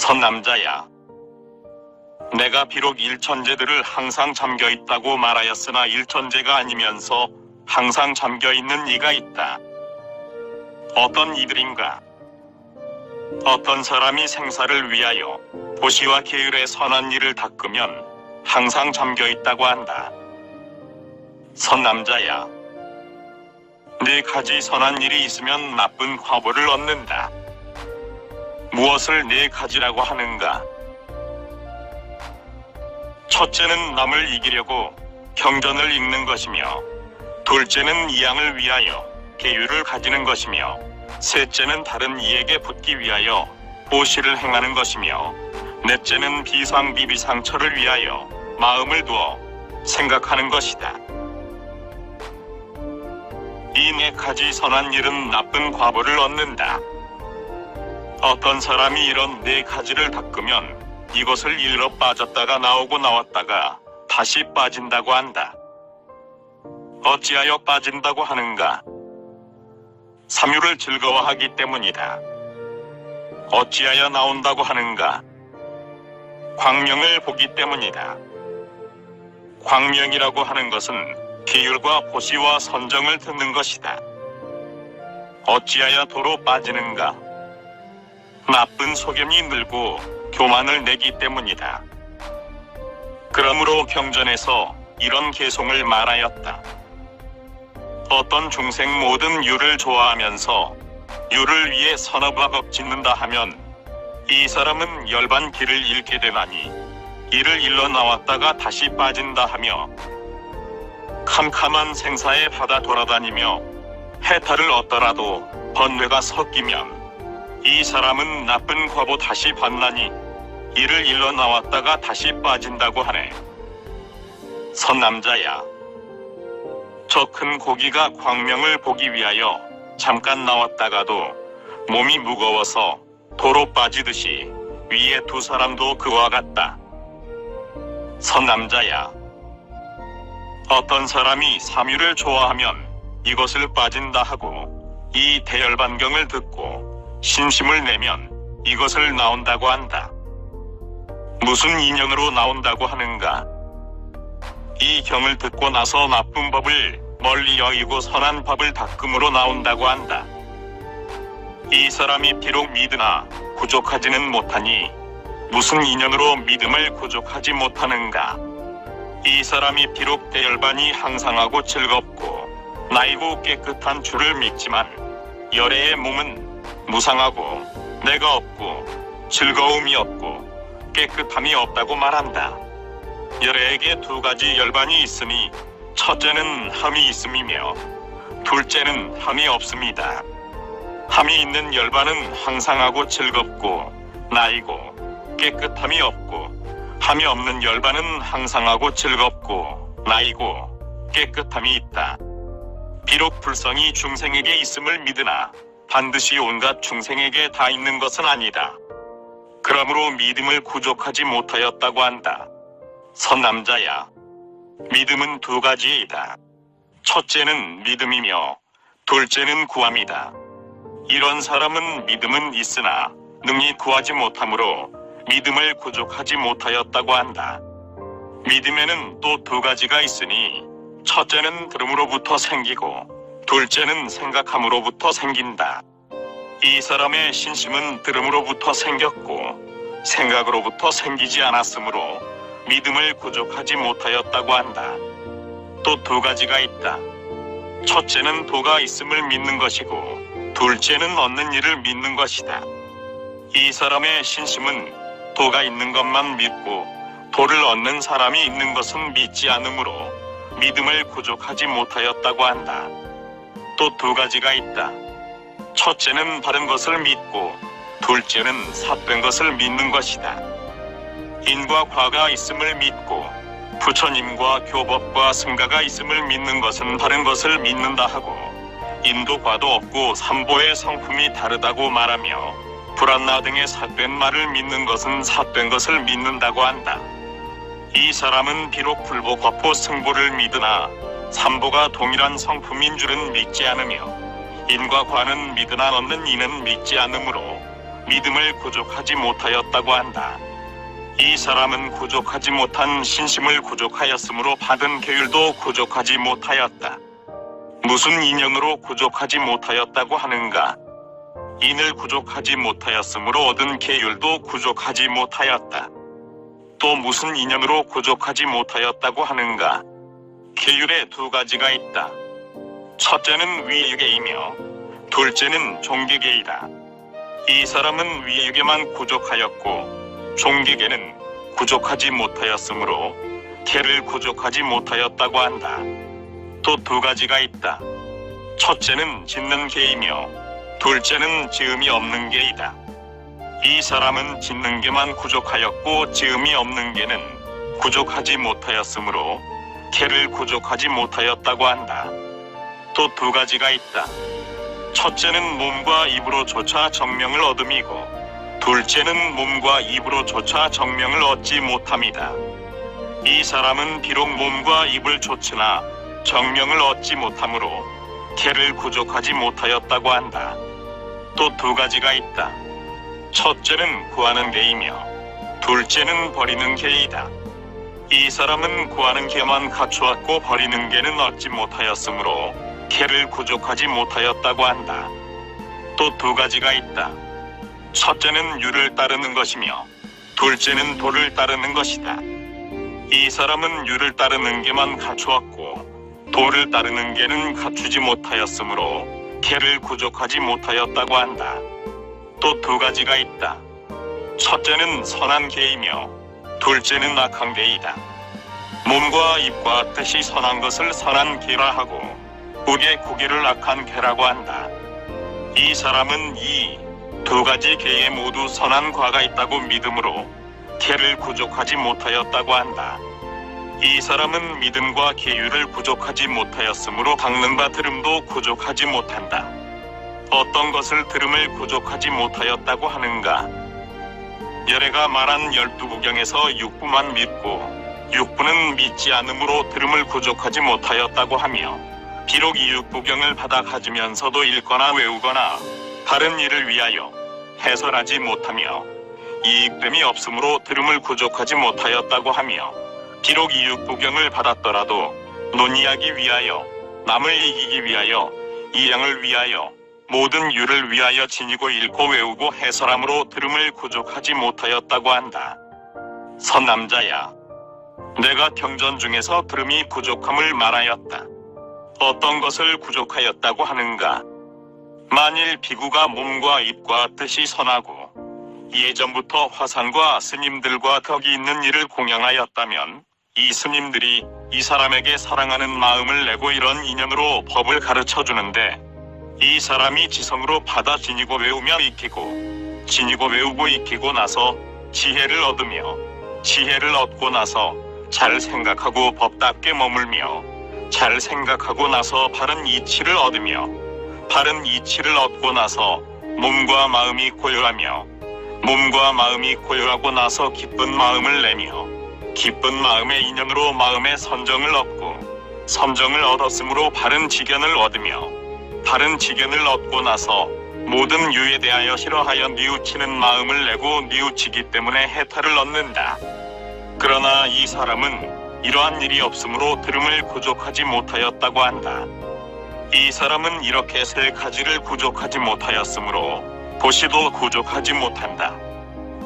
선남자야, 내가 비록 일천재들을 항상 잠겨있다고 말하였으나 일천재가 아니면서 항상 잠겨있는 이가 있다. 어떤 이들인가? 어떤 사람이 생사를 위하여 보시와 계율의 선한 일을 닦으면 항상 잠겨있다고 한다. 선남자야, 네 가지 선한 일이 있으면 나쁜 과보를 얻는다. 무엇을 네 가지라고 하는가? 첫째는 남을 이기려고 경전을 읽는 것이며, 둘째는 이양을 위하여 계율을 가지는 것이며, 셋째는 다른 이에게 붙기 위하여 보시를 행하는 것이며, 넷째는 비상비비상처를 위하여 마음을 두어 생각하는 것이다. 이 네 가지 선한 일은 나쁜 과보를 얻는다. 어떤 사람이 이런 네 가지를 닦으면 이것을 일러 빠졌다가 나오고 나왔다가 다시 빠진다고 한다. 어찌하여 빠진다고 하는가? 삼유를 즐거워하기 때문이다. 어찌하여 나온다고 하는가? 광명을 보기 때문이다. 광명이라고 하는 것은 계율과 보시와 선정을 듣는 것이다. 어찌하여 도로 빠지는가? 나쁜 소견이 늘고 교만을 내기 때문이다. 그러므로 경전에서 이런 개송을 말하였다. 어떤 중생 모든 유를 좋아하면서 유를 위해 서너박업 짓는다 하면 이 사람은 열반 길을 잃게 되나니 이를 일러 나왔다가 다시 빠진다 하며 캄캄한 생사의 바다 돌아다니며 해탈을 얻더라도 번뇌가 섞이면 이 사람은 나쁜 과보 다시 받나니 이를 일러 나왔다가 다시 빠진다고 하네. 선남자야, 저 큰 고기가 광명을 보기 위하여 잠깐 나왔다가도 몸이 무거워서 도로 빠지듯이 위에 두 사람도 그와 같다. 선남자야, 어떤 사람이 삼유를 좋아하면 이것을 빠진다 하고 이 대열반경을 듣고 신심을 내면 이것을 나온다고 한다. 무슨 인연으로 나온다고 하는가? 이 경을 듣고 나서 나쁜 법을 멀리 여의고 선한 법을 닦음으로 나온다고 한다. 이 사람이 비록 믿으나 구족하지는 못하니 무슨 인연으로 믿음을 구족하지 못하는가? 이 사람이 비록 대열반이 항상하고 즐겁고 나이고 깨끗한 주를 믿지만 열애의 몸은 무상하고 내가 없고 즐거움이 없고 깨끗함이 없다고 말한다. 열애에게 두 가지 열반이 있으니 첫째는 함이 있음이며 둘째는 함이 없음이다. 함이 있는 열반은 항상하고 즐겁고 나이고 깨끗함이 없고, 함이 없는 열반은 항상하고 즐겁고 나이고 깨끗함이 있다. 비록 불성이 중생에게 있음을 믿으나 반드시 온갖 중생에게 다 있는 것은 아니다. 그러므로 믿음을 구족하지 못하였다고 한다. 선남자야, 믿음은 두 가지이다. 첫째는 믿음이며 둘째는 구함이다. 이런 사람은 믿음은 있으나 능히 구하지 못하므로 믿음을 구족하지 못하였다고 한다. 믿음에는 또 두 가지가 있으니 첫째는 들음으로부터 생기고 둘째는 생각함으로부터 생긴다. 이 사람의 신심은 들음으로부터 생겼고 생각으로부터 생기지 않았으므로 믿음을 구족하지 못하였다고 한다. 또 두 가지가 있다. 첫째는 도가 있음을 믿는 것이고 둘째는 얻는 일을 믿는 것이다. 이 사람의 신심은 도가 있는 것만 믿고 도를 얻는 사람이 있는 것은 믿지 않으므로 믿음을 구족하지 못하였다고 한다. 또 두 가지가 있다. 첫째는 바른 것을 믿고 둘째는 삿된 것을 믿는 것이다. 인과 과가 있음을 믿고 부처님과 교법과 승가가 있음을 믿는 것은 바른 것을 믿는다 하고 인도 과도 없고 삼보의 성품이 다르다고 말하며 불안나 등의 삿된 말을 믿는 것은 삿된 것을 믿는다고 한다. 이 사람은 비록 불보, 과포, 승보를 믿으나 삼보가 동일한 성품인 줄은 믿지 않으며 인과 과는 믿으나 얻는 이는 믿지 않으므로 믿음을 구족하지 못하였다고 한다. 이 사람은 구족하지 못한 신심을 구족하였으므로 받은 계율도 구족하지 못하였다. 무슨 인연으로 구족하지 못하였다고 하는가? 인을 구족하지 못하였으므로 얻은 계율도 구족하지 못하였다. 또 무슨 인연으로 구족하지 못하였다고 하는가? 계율에 두 가지가 있다. 첫째는 위유계이며 둘째는 종기계이다. 이 사람은 위유계만 구족하였고 종기계는 구족하지 못하였으므로 계를 구족하지 못하였다고 한다. 또 두 가지가 있다. 첫째는 짓는 계이며 둘째는 지음이 없는 계이다. 이 사람은 짓는 계만 구족하였고 지음이 없는 계는 구족하지 못하였으므로 계를 구족하지 못하였다고 한다. 또 두 가지가 있다. 첫째는 몸과 입으로 조차 정명을 얻음이고 둘째는 몸과 입으로 조차 정명을 얻지 못함이다. 이 사람은 비록 몸과 입을 조치나 정명을 얻지 못함으로 계를 구족하지 못하였다고 한다. 또 두 가지가 있다. 첫째는 구하는 계이며 둘째는 버리는 계이다. 이 사람은 구하는 계만 갖추었고 버리는 계는 얻지 못하였으므로 계를 구족하지 못하였다고 한다. 또 두 가지가 있다. 첫째는 유를 따르는 것이며 둘째는 도를 따르는 것이다. 이 사람은 유를 따르는 계만 갖추었고 도를 따르는 계는 갖추지 못하였으므로 계를 구족하지 못하였다고 한다. 또 두 가지가 있다. 첫째는 선한 계이며 둘째는 악한 계이다. 몸과 입과 뜻이 선한 것을 선한 계라 하고 우리의 고개를 악한 계라고 한다. 이 사람은 이 두 가지 계에 모두 선한 과가 있다고 믿음으로 계를 구족하지 못하였다고 한다. 이 사람은 믿음과 계율을 구족하지 못하였으므로 박는 바 들음도 구족하지 못한다. 어떤 것을 들음을 구족하지 못하였다고 하는가? 열애가 말한 12구경에서 6부만 믿고 6부는 믿지 않음으로 들음을 구족하지 못하였다고 하며 비록 이 6구경을 받아 가지면서도 읽거나 외우거나 다른 일을 위하여 해설하지 못하며 이익됨이 없으므로 들음을 구족하지 못하였다고 하며 비록 이 6구경을 받았더라도 논의하기 위하여 남을 이기기 위하여 이양을 위하여 모든 유를 위하여 지니고 읽고 외우고 해설함으로 들음을 구족하지 못하였다고 한다. 선남자야, 내가 경전 중에서 들음이 부족함을 말하였다. 어떤 것을 부족하였다고 하는가? 만일 비구가 몸과 입과 뜻이 선하고 예전부터 화상과 스님들과 덕이 있는 일을 공양하였다면 이 스님들이 이 사람에게 사랑하는 마음을 내고 이런 인연으로 법을 가르쳐 주는데 이 사람이 지성으로 받아 지니고 외우며 익히고 지니고 외우고 익히고 나서 지혜를 얻으며 지혜를 얻고 나서 잘 생각하고 법답게 머물며 잘 생각하고 나서 바른 이치를 얻으며 바른 이치를 얻고 나서 몸과 마음이 고요하며 몸과 마음이 고요하고 나서 기쁜 마음을 내며 기쁜 마음의 인연으로 마음의 선정을 얻고 선정을 얻었으므로 바른 지견을 얻으며 바른 지견을 얻고 나서 모든 유에 대하여 싫어하여 뉘우치는 마음을 내고 뉘우치기 때문에 해탈을 얻는다. 그러나 이 사람은 이러한 일이 없으므로 들음을 구족하지 못하였다고 한다. 이 사람은 이렇게 세 가지를 구족하지 못하였으므로 보시도 구족하지 못한다.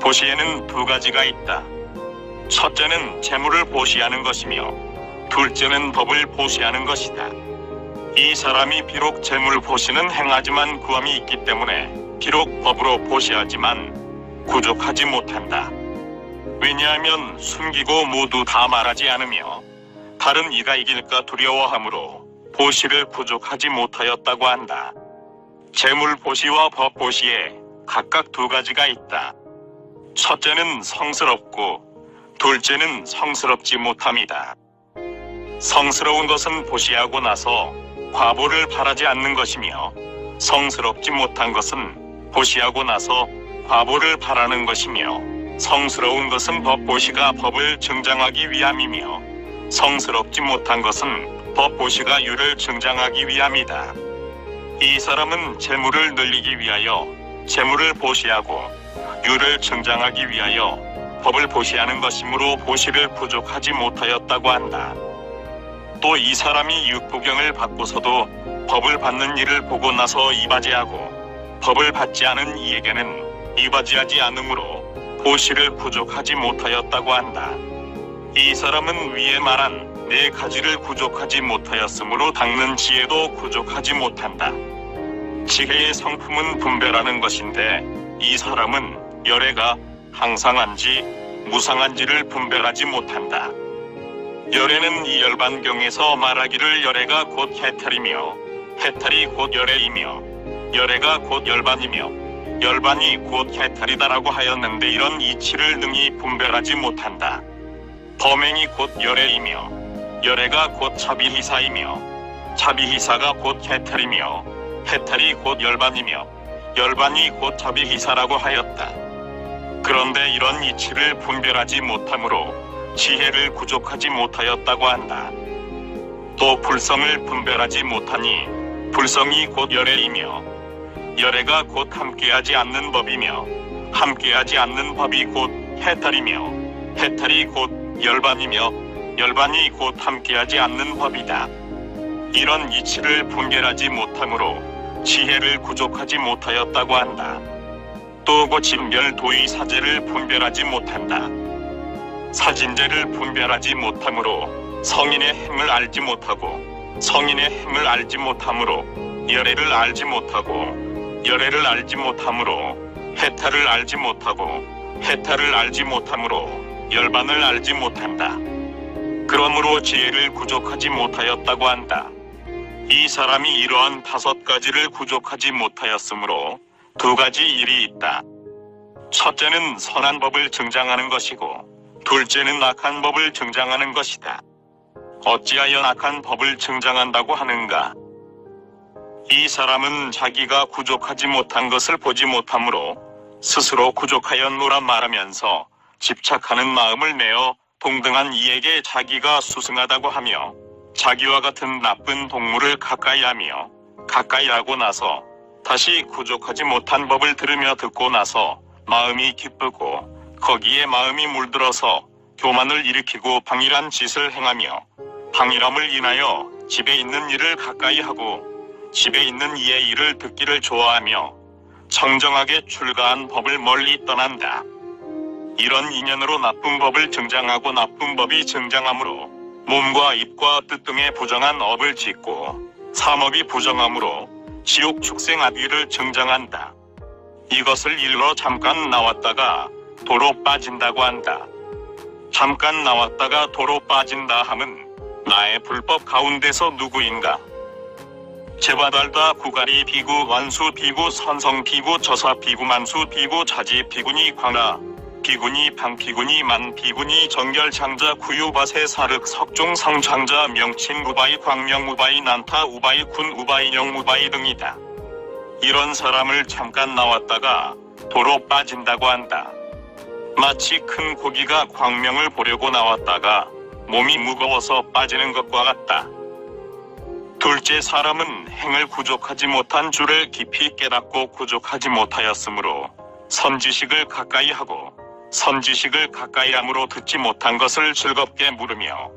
보시에는 두 가지가 있다. 첫째는 재물을 보시하는 것이며 둘째는 법을 보시하는 것이다. 이 사람이 비록 재물 보시는 행하지만 구함이 있기 때문에 비록 법으로 보시하지만 구족하지 못한다. 왜냐하면 숨기고 모두 다 말하지 않으며 다른 이가 이길까 두려워하므로 보시를 구족하지 못하였다고 한다. 재물 보시와 법 보시에 각각 두 가지가 있다. 첫째는 성스럽고 둘째는 성스럽지 못함이다. 성스러운 것은 보시하고 나서 과보를 바라지 않는 것이며 성스럽지 못한 것은 보시하고 나서 과보를 바라는 것이며 성스러운 것은 법보시가 법을 증장하기 위함이며 성스럽지 못한 것은 법보시가 유를 증장하기 위함이다. 이 사람은 재물을 늘리기 위하여 재물을 보시하고 유를 증장하기 위하여 법을 보시하는 것이므로 보시를 부족하지 못하였다고 한다. 또 이 사람이 육부경을 받고서도 법을 받는 이를 보고 나서 이바지하고 법을 받지 않은 이에게는 이바지하지 않으므로 보시를 부족하지 못하였다고 한다. 이 사람은 위에 말한 네 가지를 부족하지 못하였으므로 닦는 지혜도 부족하지 못한다. 지혜의 성품은 분별하는 것인데 이 사람은 열애가 항상한지 무상한지를 분별하지 못한다. 열애는 이 열반경에서 말하기를 열애가 곧 해탈이며 해탈이 곧 열애이며 열애가 곧 열반이며 열반이 곧 해탈이다라고 하였는데 이런 이치를 능히 분별하지 못한다. 범행이 곧 열애이며 열애가 곧 자비희사이며 자비희사가 곧 해탈이며 해탈이 곧 열반이며 열반이 곧 자비희사라고 하였다. 그런데 이런 이치를 분별하지 못하므로 지혜를 구족하지 못하였다고 한다. 또 불성을 분별하지 못하니 불성이 곧 열애이며 열애가 곧 함께하지 않는 법이며 함께하지 않는 법이 곧 해탈이며 해탈이 곧 열반이며 열반이 곧 함께하지 않는 법이다. 이런 이치를 분별하지 못하므로 지혜를 구족하지 못하였다고 한다. 또 고침별 도의 사제를 분별하지 못한다. 사진제를 분별하지 못하므로 성인의 행을 알지 못하고 성인의 행을 알지 못하므로 열애를 알지 못하고 열애를 알지 못하므로 해탈을 알지 못하고 해탈을 알지 못하므로 열반을 알지 못한다. 그러므로 지혜를 구족하지 못하였다고 한다. 이 사람이 이러한 5가지를 구족하지 못하였으므로 2가지 일이 있다. 첫째는 선한 법을 증장하는 것이고 둘째는 악한 법을 증장하는 것이다. 어찌하여 악한 법을 증장한다고 하는가? 이 사람은 자기가 구족하지 못한 것을 보지 못하므로 스스로 구족하였노라 말하면서 집착하는 마음을 내어 동등한 이에게 자기가 수승하다고 하며 자기와 같은 나쁜 동물을 가까이 하며 가까이 하고 나서 다시 구족하지 못한 법을 들으며 듣고 나서 마음이 기쁘고 거기에 마음이 물들어서 교만을 일으키고 방일한 짓을 행하며 방일함을 인하여 집에 있는 이를 가까이 하고 집에 있는 이의 일을 듣기를 좋아하며 정정하게 출가한 법을 멀리 떠난다. 이런 인연으로 나쁜 법을 증장하고 나쁜 법이 증장함으로 몸과 입과 뜻 등의 부정한 업을 짓고 삼업이 부정함으로 지옥 축생 악귀를 증장한다. 이것을 일러 잠깐 나왔다가 도로 빠진다고 한다. 잠깐 나왔다가 도로 빠진다 함은 나의 불법 가운데서 누구인가? 제바달다 구가리 비구 완수 비구 선성 비구 저사 비구 만수 비구 자지 비구니 광라 비구니 방 비구니 만 비구니 정결 장자 구유바세 사륵 석종 성장자 명칭 우바이 광명 우바이 난타 우바이 군 우바이 영 우바이 등이다. 이런 사람을 잠깐 나왔다가 도로 빠진다고 한다. 마치 큰 고기가 광명을 보려고 나왔다가 몸이 무거워서 빠지는 것과 같다. 둘째 사람은 행을 구족하지 못한 줄을 깊이 깨닫고 구족하지 못하였으므로 선지식을 가까이 하고 선지식을 가까이 함으로 듣지 못한 것을 즐겁게 물으며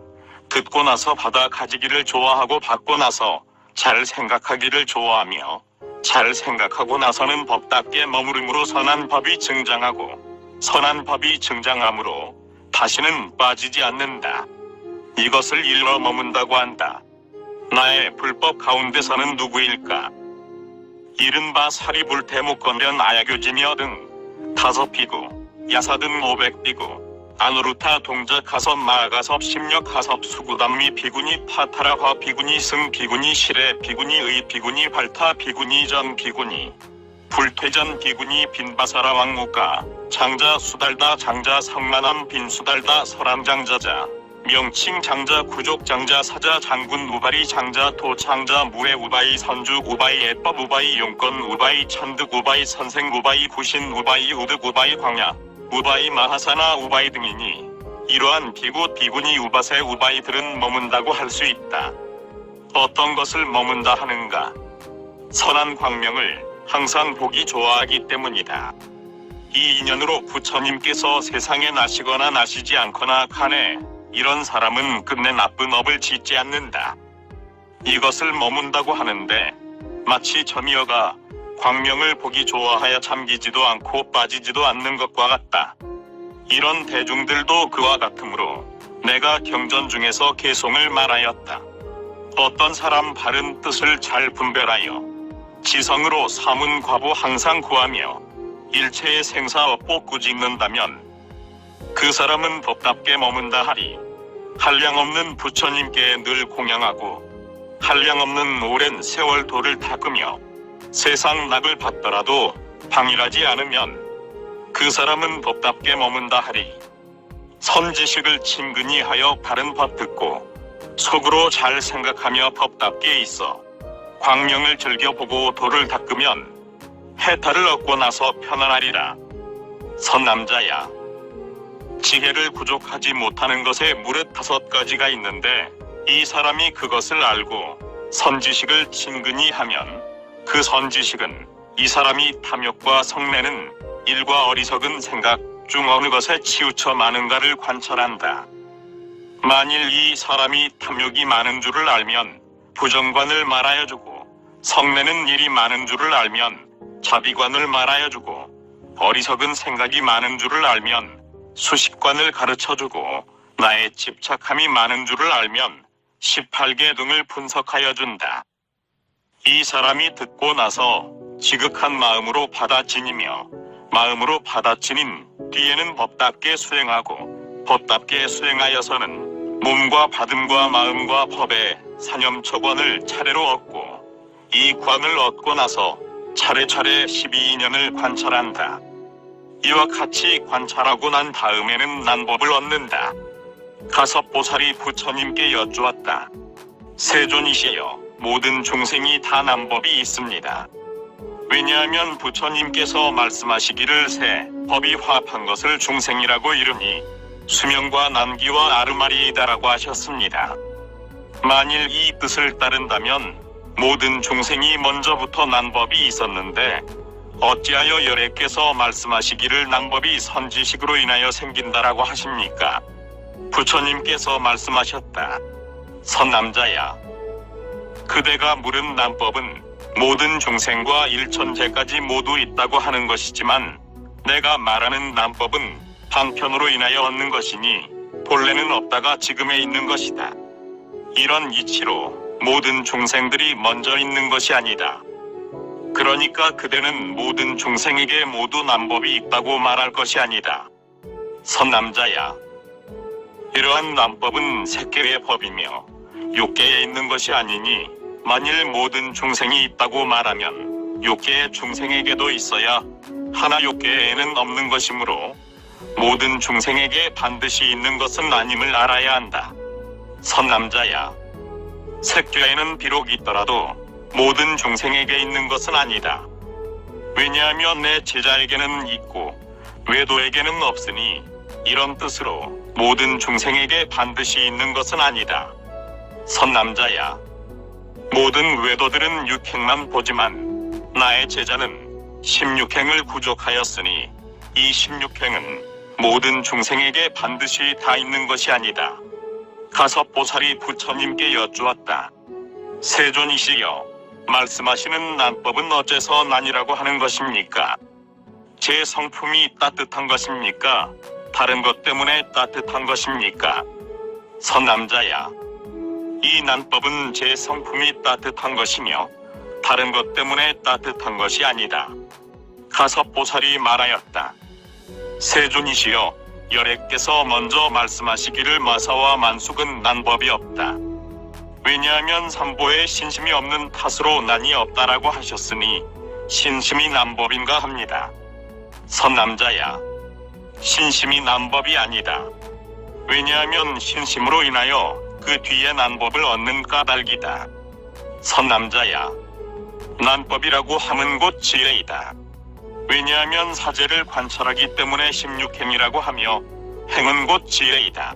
듣고 나서 받아 가지기를 좋아하고 받고 나서 잘 생각하기를 좋아하며 잘 생각하고 나서는 법답게 머무름으로 선한 법이 증장하고 선한 법이 증장함으로 다시는 빠지지 않는다. 이것을 일러 머문다고 한다. 나의 불법 가운데서는 누구일까? 이른바 사리불 대목건련 아야교지며 등 5비구, 야사 등 500비구, 아누루타 동자 가섭 마가섭 십력 가섭 수구담미 비구니 파타라화 비구니 승 비구니 시레 비구니 의 비구니 발타 비구니 전 비구니 불퇴전 비구니 빈바사라 왕무가 장자 수달다 장자 성만함 빈수달다 설암장자자 명칭 장자 구족 장자 사자 장군 우바리 장자 도 장자 무해 우바이 선주 우바이 애법 우바이 용건 우바이 천득 우바이 선생 우바이 구신 우바이 우득 우바이 광야 우바이 마하사나 우바이 등이니 이러한 비구 비구니 우바세 우바이들은 머문다고 할 수 있다. 어떤 것을 머문다 하는가? 선한 광명을 항상 보기 좋아하기 때문이다. 이 인연으로 부처님께서 세상에 나시거나 나시지 않거나 간에 이런 사람은 끝내 나쁜 업을 짓지 않는다. 이것을 머문다고 하는데 마치 점이어가 광명을 보기 좋아하여 잠기지도 않고 빠지지도 않는 것과 같다. 이런 대중들도 그와 같으므로 내가 경전 중에서 개송을 말하였다. 어떤 사람 바른 뜻을 잘 분별하여 지성으로 사문과부 항상 구하며 일체의 생사업보 꾸짖는다면 그 사람은 법답게 머문다 하리. 한량없는 부처님께 늘 공양하고 한량없는 오랜 세월 도를 닦으며 세상 낙을 받더라도 방일하지 않으면 그 사람은 법답게 머문다 하리. 선지식을 친근히 하여 바른 법 듣고 속으로 잘 생각하며 법답게 있어 광명을 즐겨보고 도를 닦으면 해탈을 얻고 나서 편안하리라. 선남자야, 지혜를 부족하지 못하는 것에 무릇 5가지가 있는데 이 사람이 그것을 알고 선지식을 친근히 하면 그 선지식은 이 사람이 탐욕과 성내는 일과 어리석은 생각 중 어느 것에 치우쳐 많은가를 관찰한다. 만일 이 사람이 탐욕이 많은 줄을 알면 부정관을 말하여주고 성내는 일이 많은 줄을 알면 자비관을 말하여주고 어리석은 생각이 많은 줄을 알면 수식관을 가르쳐주고 나의 집착함이 많은 줄을 알면 18개 등을 분석하여 준다. 이 사람이 듣고 나서 지극한 마음으로 받아지니며 마음으로 받아지닌 뒤에는 법답게 수행하고 법답게 수행하여서는 몸과 받음과 마음과 법의 사념처관을 차례로 얻고 이 관을 얻고 나서 차례차례 12인연을 관찰한다. 이와 같이 관찰하고 난 다음에는 난법을 얻는다. 가섭보살이 부처님께 여쭈었다. 세존이시여, 모든 중생이 다 난법이 있습니다. 왜냐하면 부처님께서 말씀하시기를 새 법이 화합한 것을 중생이라고 이르니 수명과 남기와 아르마리이다라고 하셨습니다. 만일 이 뜻을 따른다면 모든 중생이 먼저부터 난법이 있었는데 어찌하여 열애께서 말씀하시기를 난법이 선지식으로 인하여 생긴다라고 하십니까? 부처님께서 말씀하셨다. 선남자야, 그대가 물은 난법은 모든 중생과 일천제까지 모두 있다고 하는 것이지만 내가 말하는 난법은 방편으로 인하여 얻는 것이니 본래는 없다가 지금에 있는 것이다. 이런 이치로 모든 중생들이 먼저 있는 것이 아니다. 그러니까 그대는 모든 중생에게 모두 난법이 있다고 말할 것이 아니다. 선남자야, 이러한 난법은 색계의 법이며 육계에 있는 것이 아니니 만일 모든 중생이 있다고 말하면 육계의 중생에게도 있어야 하나 육계에는 없는 것이므로 모든 중생에게 반드시 있는 것은 아님을 알아야 한다. 선남자야, 색계에는 비록 있더라도 모든 중생에게 있는 것은 아니다. 왜냐하면 내 제자에게는 있고 외도에게는 없으니 이런 뜻으로 모든 중생에게 반드시 있는 것은 아니다. 선남자야, 모든 외도들은 6행만 보지만 나의 제자는 16행을 구족하였으니 이 16행은 모든 중생에게 반드시 다 있는 것이 아니다. 가섭보살이 부처님께 여쭈었다. 세존이시여, 말씀하시는 난법은 어째서 난이라고 하는 것입니까? 제 성품이 따뜻한 것입니까? 다른 것 때문에 따뜻한 것입니까? 선남자야, 이 난법은 제 성품이 따뜻한 것이며 다른 것 때문에 따뜻한 것이 아니다. 가섭보살이 말하였다. 세존이시여, 열애께서 먼저 말씀하시기를 마사와 만숙은 난법이 없다. 왜냐하면 삼보에 신심이 없는 탓으로 난이 없다라고 하셨으니 신심이 난법인가 합니다. 선남자야, 신심이 난법이 아니다. 왜냐하면 신심으로 인하여 그 뒤에 난법을 얻는 까닭이다. 선남자야, 난법이라고 함은 곧 지혜이다. 왜냐하면 사제를 관찰하기 때문에 16행이라고 하며 행은 곧 지혜이다.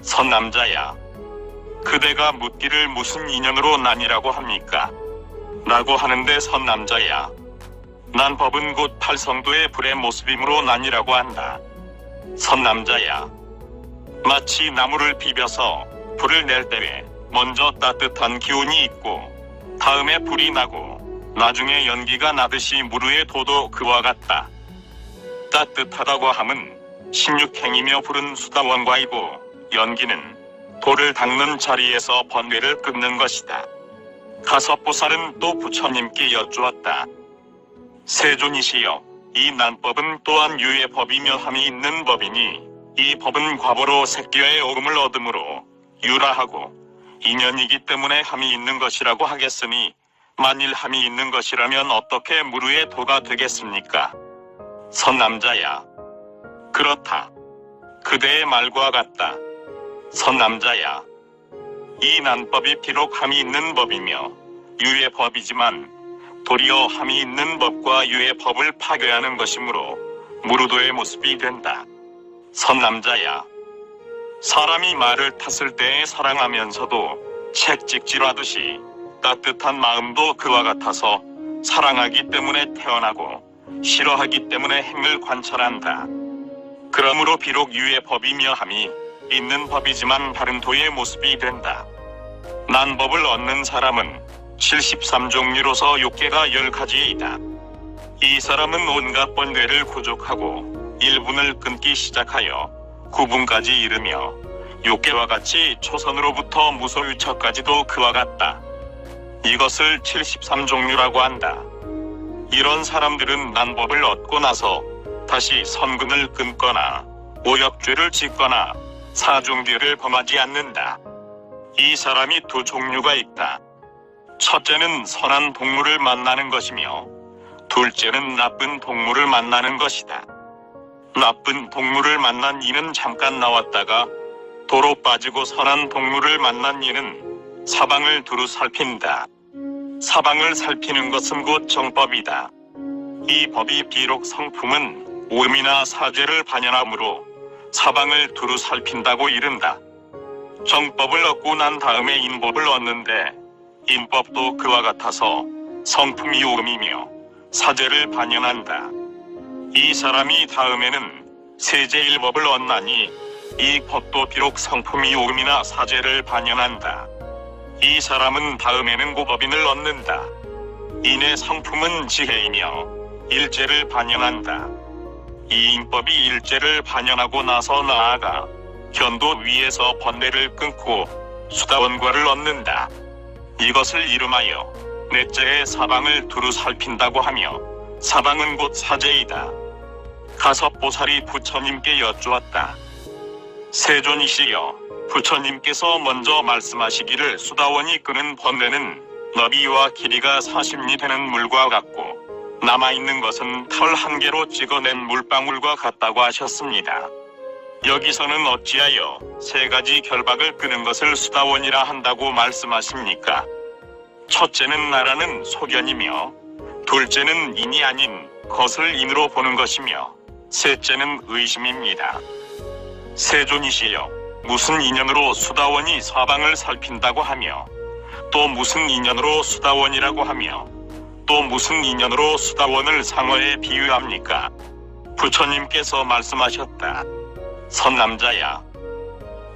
선남자야, 그대가 묻기를 무슨 인연으로 난이라고 합니까? 라고 하는데 선남자야, 난법은 곧 팔성도의 불의 모습이므로 난이라고 한다. 선남자야, 마치 나무를 비벼서 불을 낼 때에 먼저 따뜻한 기운이 있고 다음에 불이 나고 나중에 연기가 나듯이 무르의 도도 그와 같다. 따뜻하다고 함은 16행이며 불은 수다원과이고 연기는 돌을 닦는 자리에서 번뇌를 끊는 것이다. 가섭보살은 또 부처님께 여쭈었다. 세존이시여, 이 난법은 또한 유의 법이며 함이 있는 법이니 이 법은 과보로 색기의 오음을 얻음으로 유라하고 인연이기 때문에 함이 있는 것이라고 하겠으니 만일 함이 있는 것이라면 어떻게 무르의 도가 되겠습니까? 선남자야, 그렇다. 그대의 말과 같다. 선남자야, 이 난법이 비록 함이 있는 법이며 유의 법이지만 도리어 함이 있는 법과 유의 법을 파괴하는 것이므로 무르도의 모습이 된다. 선남자야, 사람이 말을 탔을 때에 사랑하면서도 채찍질하듯이 따뜻한 마음도 그와 같아서 사랑하기 때문에 태어나고 싫어하기 때문에 행을 관찰한다. 그러므로 비록 유의 법이며 함이 있는 법이지만 다른 도의 모습이 된다. 난법을 얻는 사람은 73종류로서 욕계가 10가지이다. 이 사람은 온갖 번뇌를 구족하고 1분을 끊기 시작하여 9분까지 이르며 욕계와 같이 초선으로부터 무소유처까지도 그와 같다. 이것을 73종류라고 한다. 이런 사람들은 난법을 얻고 나서 다시 선근을 끊거나 오역죄를 짓거나 사중죄를 범하지 않는다. 이 사람이 두 종류가 있다. 첫째는 선한 동물을 만나는 것이며 둘째는 나쁜 동물을 만나는 것이다. 나쁜 동물을 만난 이는 잠깐 나왔다가 도로 빠지고 선한 동물을 만난 이는 사방을 두루 살핀다. 사방을 살피는 것은 곧 정법이다. 이 법이 비록 성품은 오음이나 사죄를 반연하므로 사방을 두루 살핀다고 이른다. 정법을 얻고 난 다음에 인법을 얻는데 인법도 그와 같아서 성품이 오음이며 사죄를 반연한다. 이 사람이 다음에는 세제일법을 얻나니 이 법도 비록 성품이 오음이나 사죄를 반연한다. 이 사람은 다음에는 고법인을 얻는다. 인의 성품은 지혜이며 일제를 반연한다. 이 인법이 일제를 반연하고 나서 나아가 견도 위에서 번뇌를 끊고 수다원과를 얻는다. 이것을 이름하여 넷째의 사방을 두루 살핀다고 하며 사방은 곧 사제이다. 가섭보살이 부처님께 여쭈었다. 세존이시여, 부처님께서 먼저 말씀하시기를 수다원이 끄는 번뇌는 너비와 길이가 40리 되는 물과 같고 남아있는 것은 털 한 개로 찍어낸 물방울과 같다고 하셨습니다. 여기서는 어찌하여 세 가지 결박을 끄는 것을 수다원이라 한다고 말씀하십니까? 첫째는 나라는 소견이며 둘째는 인이 아닌 것을 인으로 보는 것이며 셋째는 의심입니다. 세존이시여, 무슨 인연으로 수다원이 사방을 살핀다고 하며 또 무슨 인연으로 수다원이라고 하며 또 무슨 인연으로 수다원을 상어에 비유합니까? 부처님께서 말씀하셨다. 선남자야,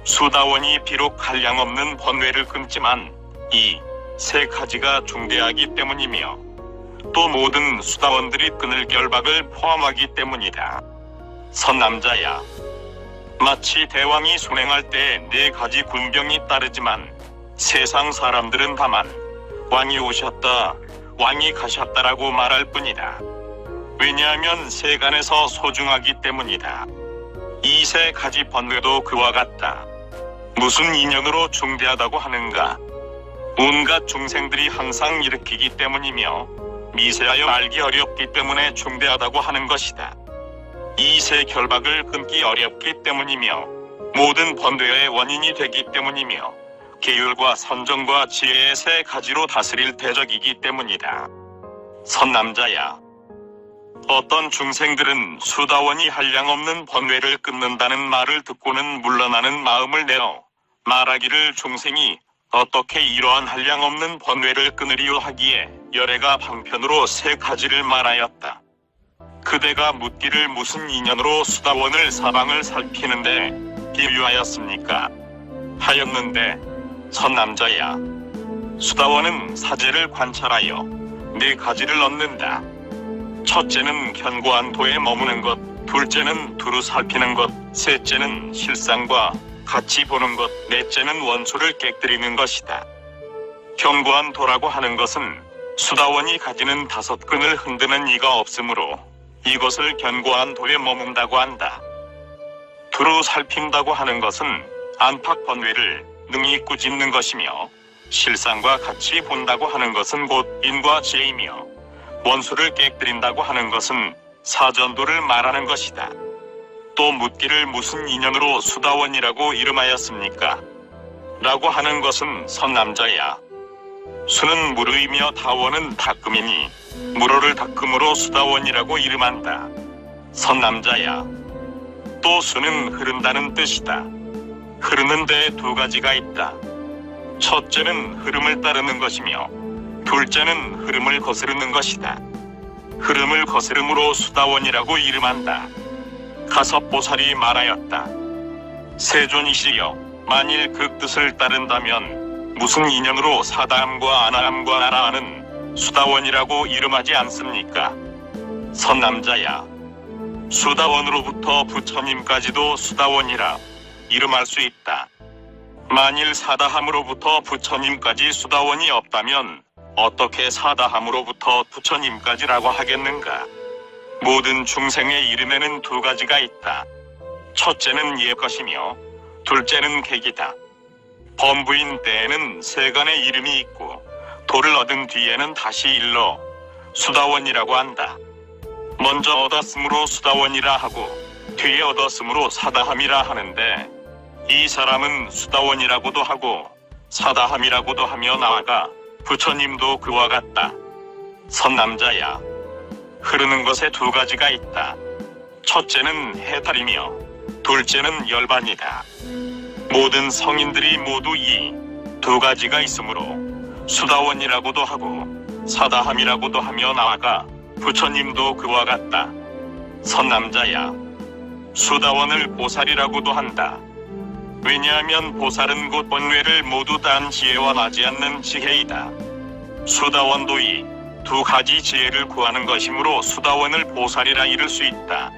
수다원이 비록 한량없는 번뇌를 끊지만 이 세 가지가 중대하기 때문이며 또 모든 수다원들이 끊을 결박을 포함하기 때문이다. 선남자야, 마치 대왕이 순행할 때 4가지 군병이 따르지만 세상 사람들은 다만 왕이 오셨다, 왕이 가셨다라고 말할 뿐이다. 왜냐하면 세간에서 소중하기 때문이다. 이 세 가지 번뇌도 그와 같다. 무슨 인연으로 중대하다고 하는가? 온갖 중생들이 항상 일으키기 때문이며 미세하여 알기 어렵기 때문에 중대하다고 하는 것이다. 이 세 결박을 끊기 어렵기 때문이며 모든 번뇌의 원인이 되기 때문이며 계율과 선정과 지혜의 세 가지로 다스릴 대적이기 때문이다. 선남자야, 어떤 중생들은 수다원이 한량없는 번뇌를 끊는다는 말을 듣고는 물러나는 마음을 내어 말하기를 중생이 어떻게 이러한 한량없는 번뇌를 끊으리요 하기에 열애가 방편으로 세 가지를 말하였다. 그대가 묻기를 무슨 인연으로 수다원을 사방을 살피는데 비유하였습니까? 하였는데, 선남자야, 수다원은 사제를 관찰하여 네 가지를 얻는다. 첫째는 견고한 도에 머무는 것, 둘째는 두루 살피는 것, 셋째는 실상과 같이 보는 것, 넷째는 원수를 깨뜨리는 것이다. 견고한 도라고 하는 것은 수다원이 가지는 5끈을 흔드는 이가 없으므로 이것을 견고한 도에 머문다고 한다. 두루 살핀다고 하는 것은 안팎 번뇌를 능히 꾸짖는 것이며, 실상과 같이 본다고 하는 것은 곧 인과 지혜이며, 원수를 깨뜨린다고 하는 것은 사전도를 말하는 것이다. 또 묻기를 무슨 인연으로 수다원이라고 이름하였습니까? 라고 하는 것은, 선남자야, 수는 물의이며 다원은 닦음이니 물어를 닦음으로 수다원이라고 이름한다. 선남자야, 또 수는 흐른다는 뜻이다. 흐르는 데에 2가지가 있다. 첫째는 흐름을 따르는 것이며, 둘째는 흐름을 거스르는 것이다. 흐름을 거스름으로 수다원이라고 이름한다. 가섭보살이 말하였다. 세존이시여, 만일 그 뜻을 따른다면 무슨 인연으로 사다함과 아나함과 아라하는 수다원이라고 이름하지 않습니까? 선남자야, 수다원으로부터 부처님까지도 수다원이라 이름할 수 있다. 만일 사다함으로부터 부처님까지 수다원이 없다면 어떻게 사다함으로부터 부처님까지라고 하겠는가? 모든 중생의 이름에는 2가지가 있다. 첫째는 예것이며 둘째는 객이다. 범부인 때에는 세간의 이름이 있고, 도를 얻은 뒤에는 다시 일러 수다원이라고 한다. 먼저 얻었으므로 수다원이라 하고 뒤에 얻었으므로 사다함이라 하는데, 이 사람은 수다원이라고도 하고 사다함이라고도 하며 나아가 부처님도 그와 같다. 선남자야, 흐르는 것에 2가지가 있다. 첫째는 해탈이며 둘째는 열반이다. 모든 성인들이 모두 이 2가지가 있으므로 수다원이라고도 하고 사다함이라고도 하며 나아가 부처님도 그와 같다. 선남자야, 수다원을 보살이라고도 한다. 왜냐하면 보살은 곧 번뇌를 모두 단 지혜와 나지 않는 지혜이다. 수다원도 이 2가지 지혜를 구하는 것이므로 수다원을 보살이라 이를 수 있다.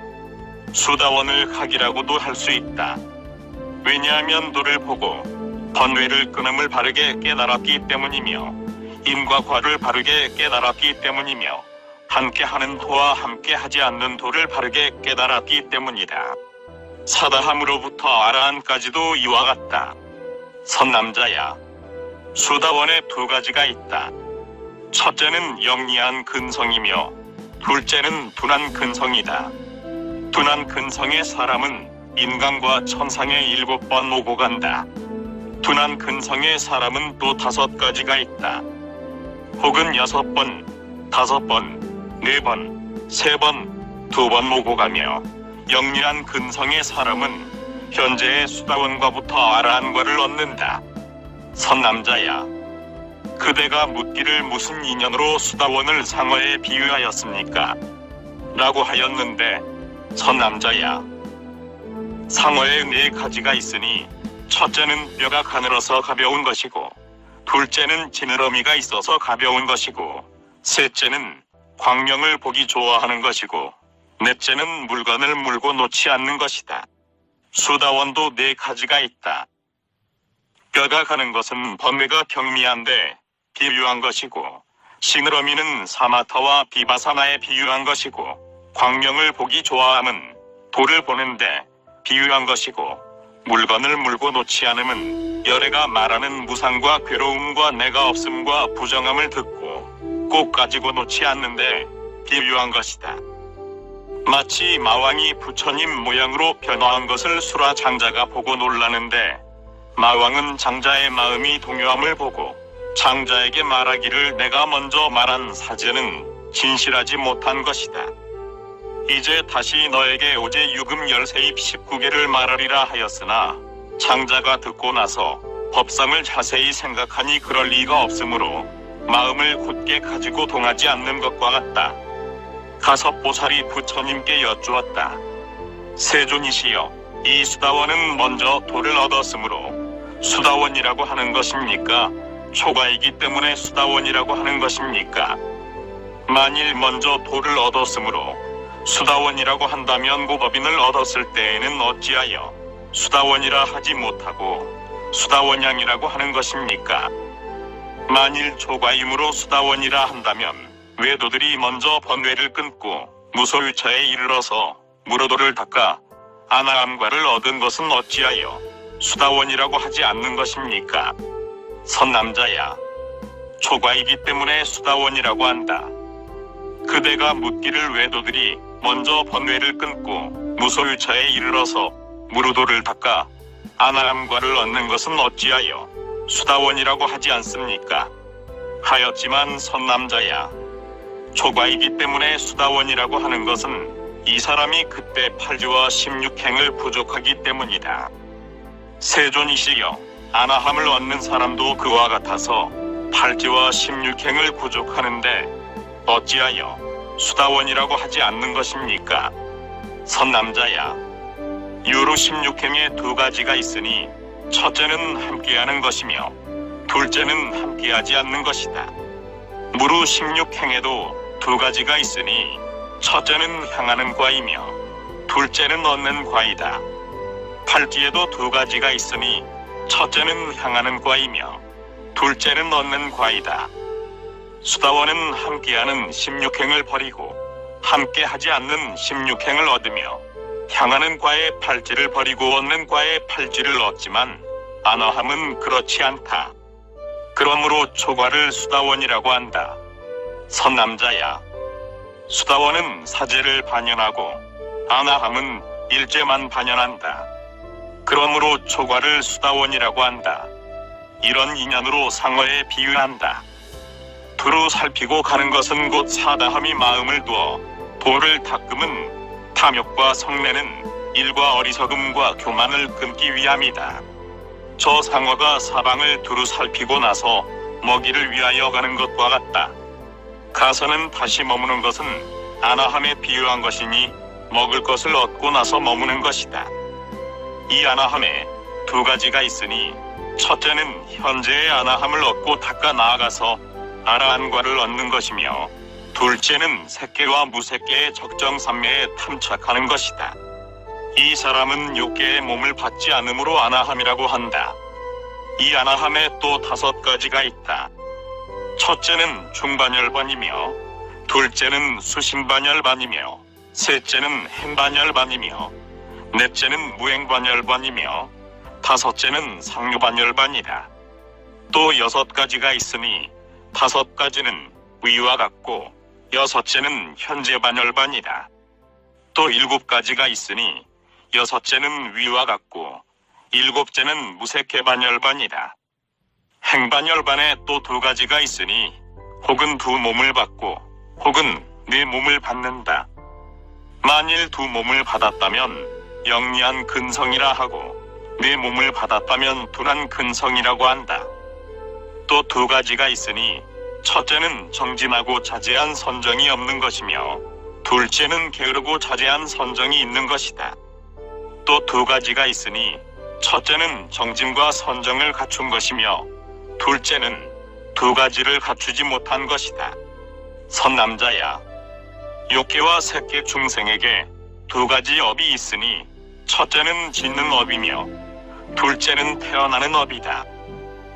수다원을 학이라고도 할 수 있다. 왜냐하면 도를 보고 번뇌를 끊음을 바르게 깨달았기 때문이며, 인과 과를 바르게 깨달았기 때문이며, 함께하는 도와 함께하지 않는 도를 바르게 깨달았기 때문이다. 사다함으로부터 아라한까지도 이와 같다. 선남자야, 수다원에 2가지가 있다. 첫째는 영리한 근성이며 둘째는 둔한 근성이다. 둔한 근성의 사람은 인간과 천상에 7번 오고 간다. 둔한 근성의 사람은 또 5가지가 있다. 혹은 6번, 5번, 4번, 3번, 2번 오고 가며, 영리한 근성의 사람은 현재의 수다원과부터 아라한과를 얻는다. 선남자야, 그대가 묻기를 무슨 인연으로 수다원을 상어에 비유하였습니까? 라고 하였는데, 선남자야, 상어에 4가지가 있으니 첫째는 뼈가 가늘어서 가벼운 것이고, 둘째는 지느러미가 있어서 가벼운 것이고, 셋째는 광명을 보기 좋아하는 것이고, 넷째는 물건을 물고 놓지 않는 것이다. 수다원도 4가지가 있다. 뼈가 가는 것은 번뇌가 경미한데 비유한 것이고, 시느러미는 사마타와 비바사나에 비유한 것이고, 광명을 보기 좋아함은 도를 보는데 비유한 것이고, 물건을 물고 놓지 않음은 열애가 말하는 무상과 괴로움과 내가 없음과 부정함을 듣고 꼭 가지고 놓지 않는데 비유한 것이다. 마치 마왕이 부처님 모양으로 변화한 것을 수라 장자가 보고 놀라는데, 마왕은 장자의 마음이 동요함을 보고 장자에게 말하기를 내가 먼저 말한 사제는 진실하지 못한 것이다. 이제 다시 너에게 오제 유금 13입 19개를 말하리라 하였으나, 장자가 듣고 나서 법상을 자세히 생각하니 그럴 리가 없으므로 마음을 굳게 가지고 동하지 않는 것과 같다. 가서 보살이 부처님께 여쭈었다. 세존이시여, 이 수다원은 먼저 돌을 얻었으므로 수다원이라고 하는 것입니까? 초가이기 때문에 수다원이라고 하는 것입니까? 만일 먼저 돌을 얻었으므로 수다원이라고 한다면 고법인을 얻었을 때에는 어찌하여 수다원이라 하지 못하고 수다원양이라고 하는 것입니까? 만일 초가임으로 수다원이라 한다면 외도들이 먼저 번뇌를 끊고 무소유처에 이르러서 무로도를 닦아 아나함과를 얻은 것은 어찌하여 수다원이라고 하지 않는 것입니까? 선남자야, 초가이기 때문에 수다원이라고 한다. 그대가 묻기를 외도들이 먼저 번뇌를 끊고 무소유처에 이르러서 무로도를 닦아 아나함과를 얻는 것은 어찌하여 수다원이라고 하지 않습니까? 하였지만 선남자야, 초가이기 때문에 수다원이라고 하는 것은 이 사람이 그때 8지와 16행을 부족하기 때문이다. 세존이시여, 아나함을 얻는 사람도 그와 같아서 8지와 16행을 부족하는데 어찌하여 수다원이라고 하지 않는 것입니까? 선남자야, 유로 16행에 두 가지가 있으니 첫째는 함께하는 것이며 둘째는 함께하지 않는 것이다. 무루 16행에도 두 가지가 있으니 첫째는 향하는 과이며 둘째는 얻는 과이다. 팔지에도 두 가지가 있으니 첫째는 향하는 과이며 둘째는 얻는 과이다. 수다원은 함께하는 16행을 버리고 함께하지 않는 16행을 얻으며 향하는 과의 팔지를 버리고 얻는 과의 팔지를 얻지만 아나함은 그렇지 않다. 그러므로 초과를 수다원이라고 한다. 선남자야, 수다원은 사제를 반연하고 아나함은 일제만 반연한다. 그러므로 초과를 수다원이라고 한다. 이런 인연으로 상어에 비유한다. 두루 살피고 가는 것은 곧 사다함이 마음을 두어 도를 닦음은 탐욕과 성내는 일과 어리석음과 교만을 끊기 위함이다. 저 상어가 사방을 두루 살피고 나서 먹이를 위하여 가는 것과 같다. 가서는 다시 머무는 것은 아나함에 비유한 것이니 먹을 것을 얻고 나서 머무는 것이다. 이 아나함에 두 가지가 있으니 첫째는 현재의 아나함을 얻고 닦아 나아가서 아라한과를 얻는 것이며 둘째는 색계와 무색계의 적정산매에 탐착하는 것이다. 이 사람은 욕계의 몸을 받지 않으므로 아나함이라고 한다. 이 아나함에 또 5가지가 있다. 첫째는 중반열반이며 둘째는 수심반열반이며 셋째는 행반열반이며 넷째는 무행반열반이며 다섯째는 상류반열반이다. 또 6가지가 있으니 5가지는 위와 같고 여섯째는 현재반열반이다. 또 7가지가 있으니 여섯째는 위와 같고 7째는 무색해반열반이다. 행반열반에 또 2가지가 있으니 혹은 두 몸을 받고 혹은 네 몸을 받는다. 만일 두 몸을 받았다면 영리한 근성이라 하고 네 몸을 받았다면 둔한 근성이라고 한다. 또 2가지가 있으니 첫째는 정진하고 자제한 선정이 없는 것이며 둘째는 게으르고 자제한 선정이 있는 것이다. 또 2가지가 있으니 첫째는 정진과 선정을 갖춘 것이며 둘째는 2가지를 갖추지 못한 것이다. 선남자야, 욕계와 색계 중생에게 2가지 업이 있으니 첫째는 짓는 업이며 둘째는 태어나는 업이다.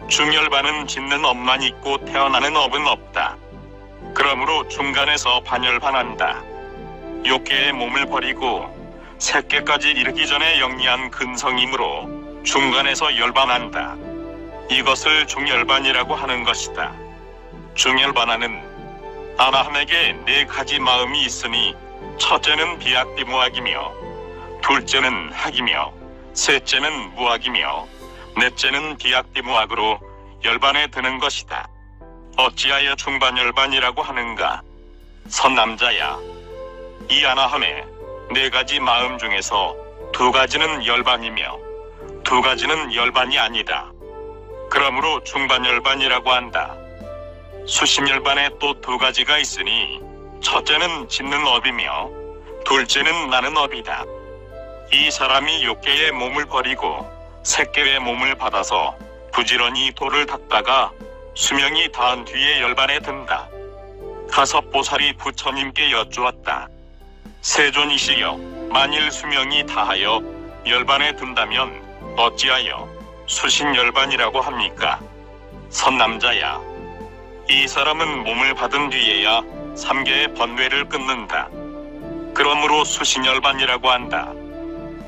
중열반은 짓는 업만 있고 태어나는 업은 없다. 그러므로 중간에서 반열반한다. 욕계의 몸을 버리고 색계까지 이르기 전에 영리한 근성이므로 중간에서 열반한다. 이것을 중열반이라고 하는 것이다. 중열반하는 아나함에게 4가지 마음이 있으니 첫째는 비악비무악이며 둘째는 학이며 셋째는 무악이며 넷째는 비악비무악으로 열반에 드는 것이다. 어찌하여 중반열반이라고 하는가? 선남자야, 이 아나함에 4가지 마음 중에서 2가지는 열반이며 2가지는 열반이 아니다. 그러므로 중반열반이라고 한다. 수신열반에 또 두 가지가 있으니 첫째는 짓는 업이며 둘째는 나는 업이다. 이 사람이 욕계의 몸을 버리고 색계의 몸을 받아서 부지런히 돌을 닦다가 수명이 다한 뒤에 열반에 든다. 가섭보살이 부처님께 여쭈었다. 세존이시여, 만일 수명이 다하여 열반에 든다면 어찌하여 수신열반이라고 합니까? 선남자야, 이 사람은 몸을 받은 뒤에야 3개의 번뇌를 끊는다. 그러므로 수신열반이라고 한다.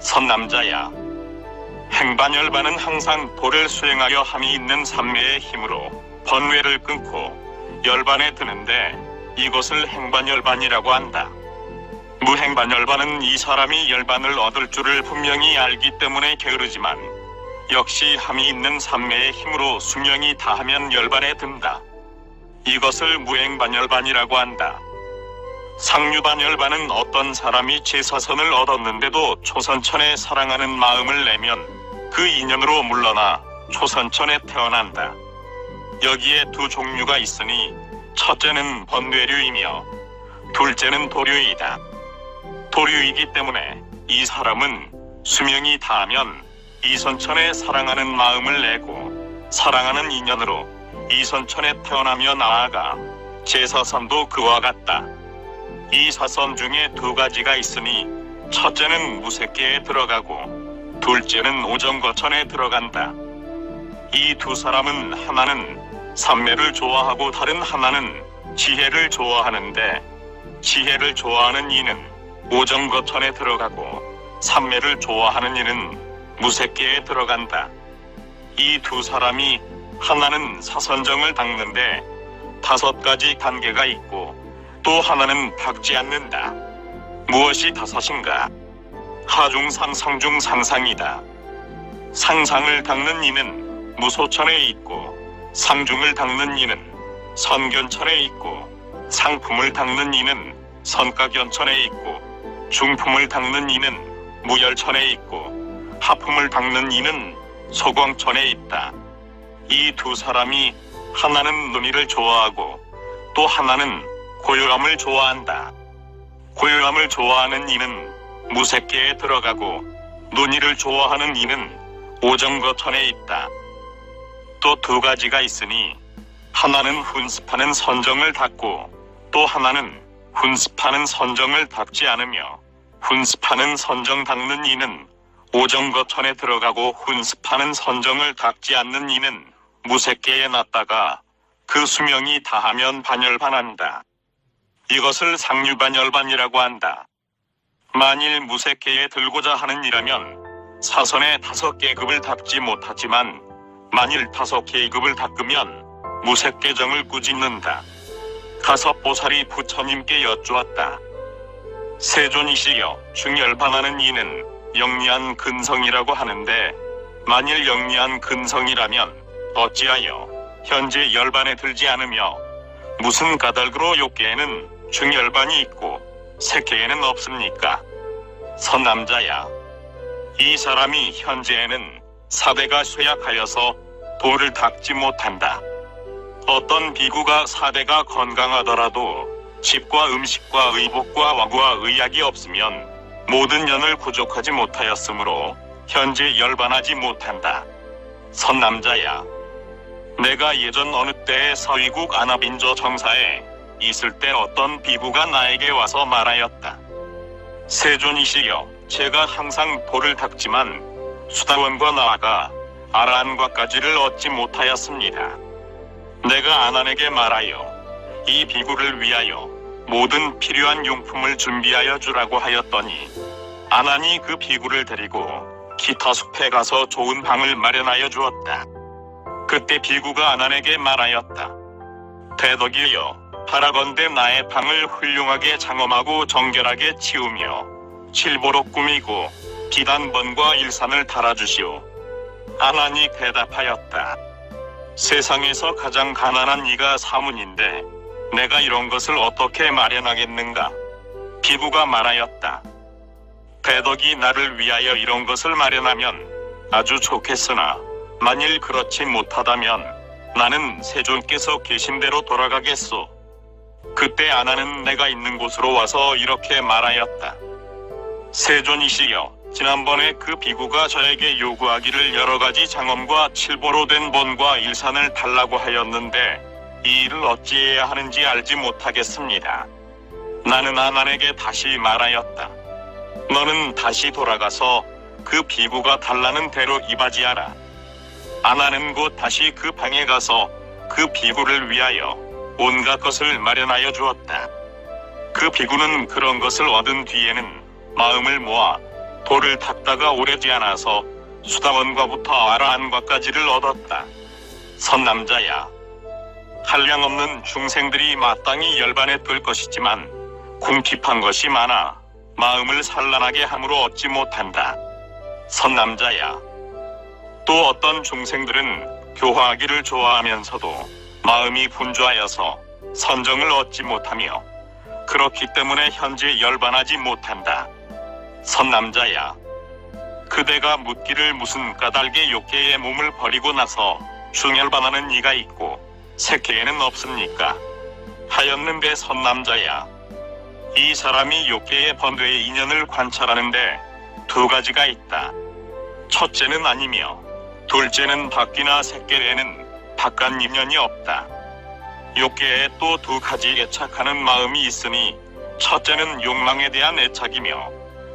선남자야, 행반열반은 항상 도를 수행하여 함이 있는 삼매의 힘으로 번뇌를 끊고 열반에 드는데 이것을 행반열반이라고 한다. 무행반열반은 이 사람이 열반을 얻을 줄을 분명히 알기 때문에 게으르지만 역시 함이 있는 삼매의 힘으로 수명이 다하면 열반에 든다. 이것을 무행반열반이라고 한다. 상류반열반은 어떤 사람이 제사선을 얻었는데도 초선천에 사랑하는 마음을 내면 그 인연으로 물러나 초선천에 태어난다. 여기에 두 종류가 있으니 첫째는 번뇌류이며 둘째는 도류이다. 도류이기 때문에 이 사람은 수명이 다하면 이선천에 사랑하는 마음을 내고 사랑하는 인연으로 이선천에 태어나며 나아가 제사선도 그와 같다. 이 사선 중에 두 가지가 있으니 첫째는 무색계에 들어가고 둘째는 오정거천에 들어간다. 이 두 사람은 하나는 삼매를 좋아하고 다른 하나는 지혜를 좋아하는데 지혜를 좋아하는 이는 오정거천에 들어가고 삼매를 좋아하는 이는 무색계에 들어간다. 이 두 사람이 하나는 사선정을 닦는데 5가지 단계가 있고 또 하나는 닦지 않는다. 무엇이 5인가? 하중상 상중 상상이다. 상상을 닦는 이는 무소천에 있고 상중을 닦는 이는 선견천에 있고 상품을 닦는 이는 선가견천에 있고 중품을 닦는 이는 무열천에 있고 하품을 닦는 이는 소광천에 있다. 이 두 사람이 하나는 논의를 좋아하고 또 하나는 고요함을 좋아한다. 고요함을 좋아하는 이는 무색계에 들어가고 논의를 좋아하는 이는 오정거천에 있다. 또 두 가지가 있으니 하나는 훈습하는 선정을 닦고 또 하나는 훈습하는 선정을 닦지 않으며 훈습하는 선정 닦는 이는 오정거천에 들어가고 훈습하는 선정을 닦지 않는 이는 무색계에 놨다가 그 수명이 다하면 반열반한다. 이것을 상류반열반이라고 한다. 만일 무색계에 들고자 하는 이라면 사선의 5계급을 닦지 못하지만 만일 5계급을 닦으면 무색계정을 꾸짖는다. 가섭보살이 부처님께 여쭈었다. 세존이시여, 중열반하는 이는 영리한 근성이라고 하는데 만일 영리한 근성이라면 어찌하여 현재 열반에 들지 않으며 무슨 까닭으로 욕계에는 중열반이 있고 색계에는 없습니까? 선남자야, 이 사람이 현재에는 4대가 쇠약하여서 도를 닦지 못한다. 어떤 비구가 4대가 건강하더라도 집과 음식과 의복과 와구와 의약이 없으면 모든 연을 구족하지 못하였으므로 현재 열반하지 못한다. 선남자야, 내가 예전 어느 때에 서위국 아나빈조 정사에 있을 때 어떤 비구가 나에게 와서 말하였다. 세존이시여, 제가 항상 도를 닦지만 수다원과 나아가 아라한과까지를 얻지 못하였습니다. 내가 아난에게 말하여 이 비구를 위하여 모든 필요한 용품을 준비하여 주라고 하였더니 아난이 그 비구를 데리고 기타 숲에 가서 좋은 방을 마련하여 주었다. 그때 비구가 아난에게 말하였다. 대덕이여, 바라건대 나의 방을 훌륭하게 장엄하고 정결하게 치우며 칠보로 꾸미고 비단번과 일산을 달아주시오. 아난이 대답하였다. 세상에서 가장 가난한 이가 사문인데 내가 이런 것을 어떻게 마련하겠는가? 비구가 말하였다. 대덕이 나를 위하여 이런 것을 마련하면 아주 좋겠으나 만일 그렇지 못하다면 나는 세존께서 계신 대로 돌아가겠소. 그때 아나는 내가 있는 곳으로 와서 이렇게 말하였다. 세존이시여, 지난번에 그 비구가 저에게 요구하기를 여러 가지 장엄과 칠보로 된 본과 일산을 달라고 하였는데 이 일을 어찌해야 하는지 알지 못하겠습니다. 나는 아난에게 다시 말하였다. 너는 다시 돌아가서 그 비구가 달라는 대로 이바지하라. 아나는 곧 다시 그 방에 가서 그 비구를 위하여 온갖 것을 마련하여 주었다. 그 비구는 그런 것을 얻은 뒤에는 마음을 모아 돌을 닦다가 오래지 않아서 수다원과부터 아라한과까지를 얻었다. 선남자야, 한량없는 중생들이 마땅히 열반에 뜰 것이지만 궁핍한 것이 많아 마음을 산란하게 함으로 얻지 못한다. 선남자야, 또 어떤 중생들은 교화하기를 좋아하면서도 마음이 분주하여서 선정을 얻지 못하며 그렇기 때문에 현재 열반하지 못한다. 선남자야, 그대가 묻기를 무슨 까닭에 욕계의 몸을 버리고 나서 중열반하는 이가 있고 색계에는 없습니까? 하였는데 선남자야, 이 사람이 욕계의 번뇌의 인연을 관찰하는데 두 가지가 있다. 첫째는 아니며 둘째는 밖이나 색계에는 바깥 인연이 없다. 욕계에 또 두 가지 애착하는 마음이 있으니 첫째는 욕망에 대한 애착이며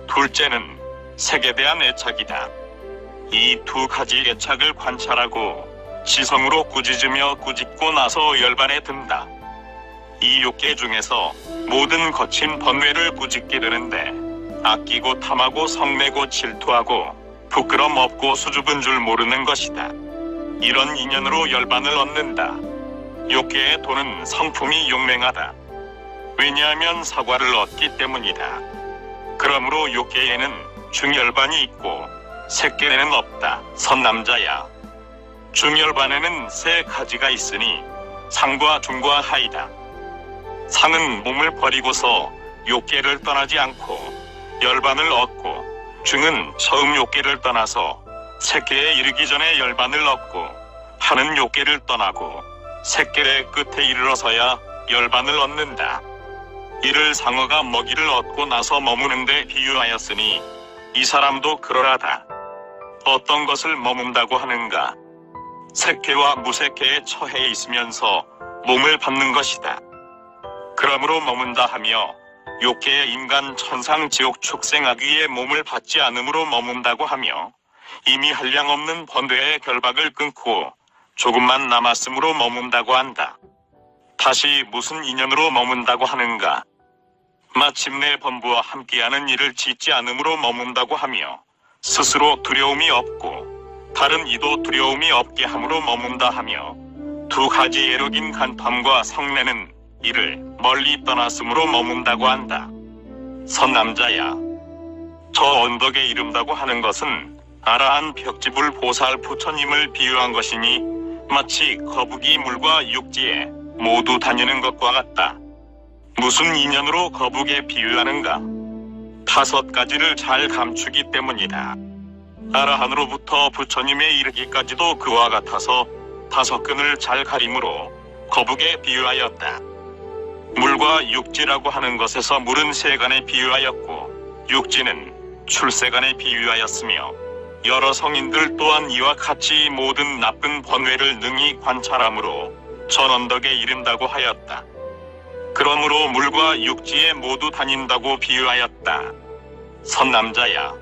둘째는 색에 대한 애착이다. 이 두 가지 애착을 관찰하고 지성으로 꾸짖으며 꾸짖고 나서 열반에 든다. 이 욕계 중에서 모든 거친 번뇌를 꾸짖게 되는데 아끼고 탐하고 성내고 질투하고 부끄럼 없고 수줍은 줄 모르는 것이다. 이런 인연으로 열반을 얻는다. 욕계의 도는 성품이 용맹하다. 왜냐하면 사과를 얻기 때문이다. 그러므로 욕계에는 중열반이 있고 색계에는 없다. 선남자야, 중열반에는 세 가지가 있으니 상과 중과 하이다. 상은 몸을 버리고서 욕계를 떠나지 않고 열반을 얻고, 중은 처음 욕계를 떠나서 색계에 이르기 전에 열반을 얻고, 하는 욕계를 떠나고 색계의 끝에 이르러서야 열반을 얻는다. 이를 상어가 먹이를 얻고 나서 머무는데 비유하였으니 이 사람도 그러하다. 어떤 것을 머문다고 하는가? 색계와 무색계에 처해 있으면서 몸을 받는 것이다. 그러므로 머문다 하며 욕계의 인간 천상 지옥 축생악귀의 몸을 받지 않음으로 머문다고 하며 이미 한량없는 번뇌의 결박을 끊고 조금만 남았으므로 머문다고 한다. 다시 무슨 인연으로 머문다고 하는가? 마침내 범부와 함께하는 일을 짓지 않음으로 머문다고 하며 스스로 두려움이 없고 다른 이도 두려움이 없게 함으로 머문다 하며 두 가지 애력인 간탐과 성내는 이를 멀리 떠났으므로 머문다고 한다. 선남자야, 저 언덕에 이른다고 하는 것은 아라한 벽지불 보살 부처님을 비유한 것이니 마치 거북이 물과 육지에 모두 다니는 것과 같다. 무슨 인연으로 거북에 비유하는가? 5가지를 잘 감추기 때문이다. 아라한으로부터 부처님에 이르기까지도 그와 같아서 5끈을 잘 가림으로 거북에 비유하였다. 물과 육지라고 하는 것에서 물은 세간에 비유하였고 육지는 출세간에 비유하였으며 여러 성인들 또한 이와 같이 모든 나쁜 번뇌를 능히 관찰함으로 전 언덕에 이른다고 하였다. 그러므로 물과 육지에 모두 다닌다고 비유하였다. 선남자야,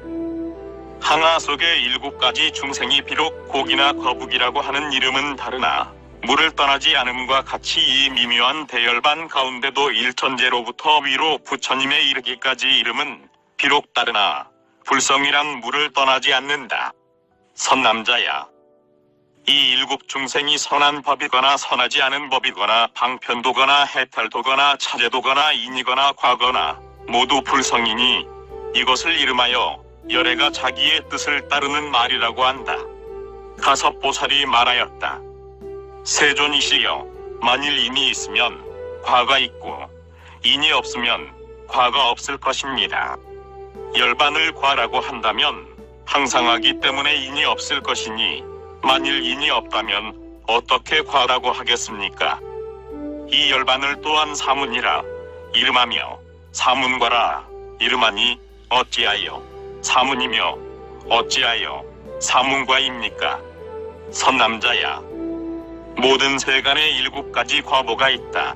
항아 속의 7가지 중생이 비록 고기나 거북이라고 하는 이름은 다르나 물을 떠나지 않음과 같이 이 미묘한 대열반 가운데도 일천제로부터 위로 부처님에 이르기까지 이름은 비록 다르나 불성이란 물을 떠나지 않는다. 선남자야, 이 7중생이 선한 법이거나 선하지 않은 법이거나 방편도거나 해탈도거나 차제도거나 인이거나 과거나 모두 불성이니 이것을 이름하여 열애가 자기의 뜻을 따르는 말이라고 한다. 가섭보살이 말하였다. 세존이시여, 만일 인이 있으면 과가 있고 인이 없으면 과가 없을 것입니다. 열반을 과라고 한다면 항상하기 때문에 인이 없을 것이니 만일 인이 없다면 어떻게 과라고 하겠습니까? 이 열반을 또한 사문이라 이름하며 사문과라 이름하니 어찌하여 사문이며 어찌하여 사문과입니까? 선남자야, 모든 세간에 7가지 과보가 있다.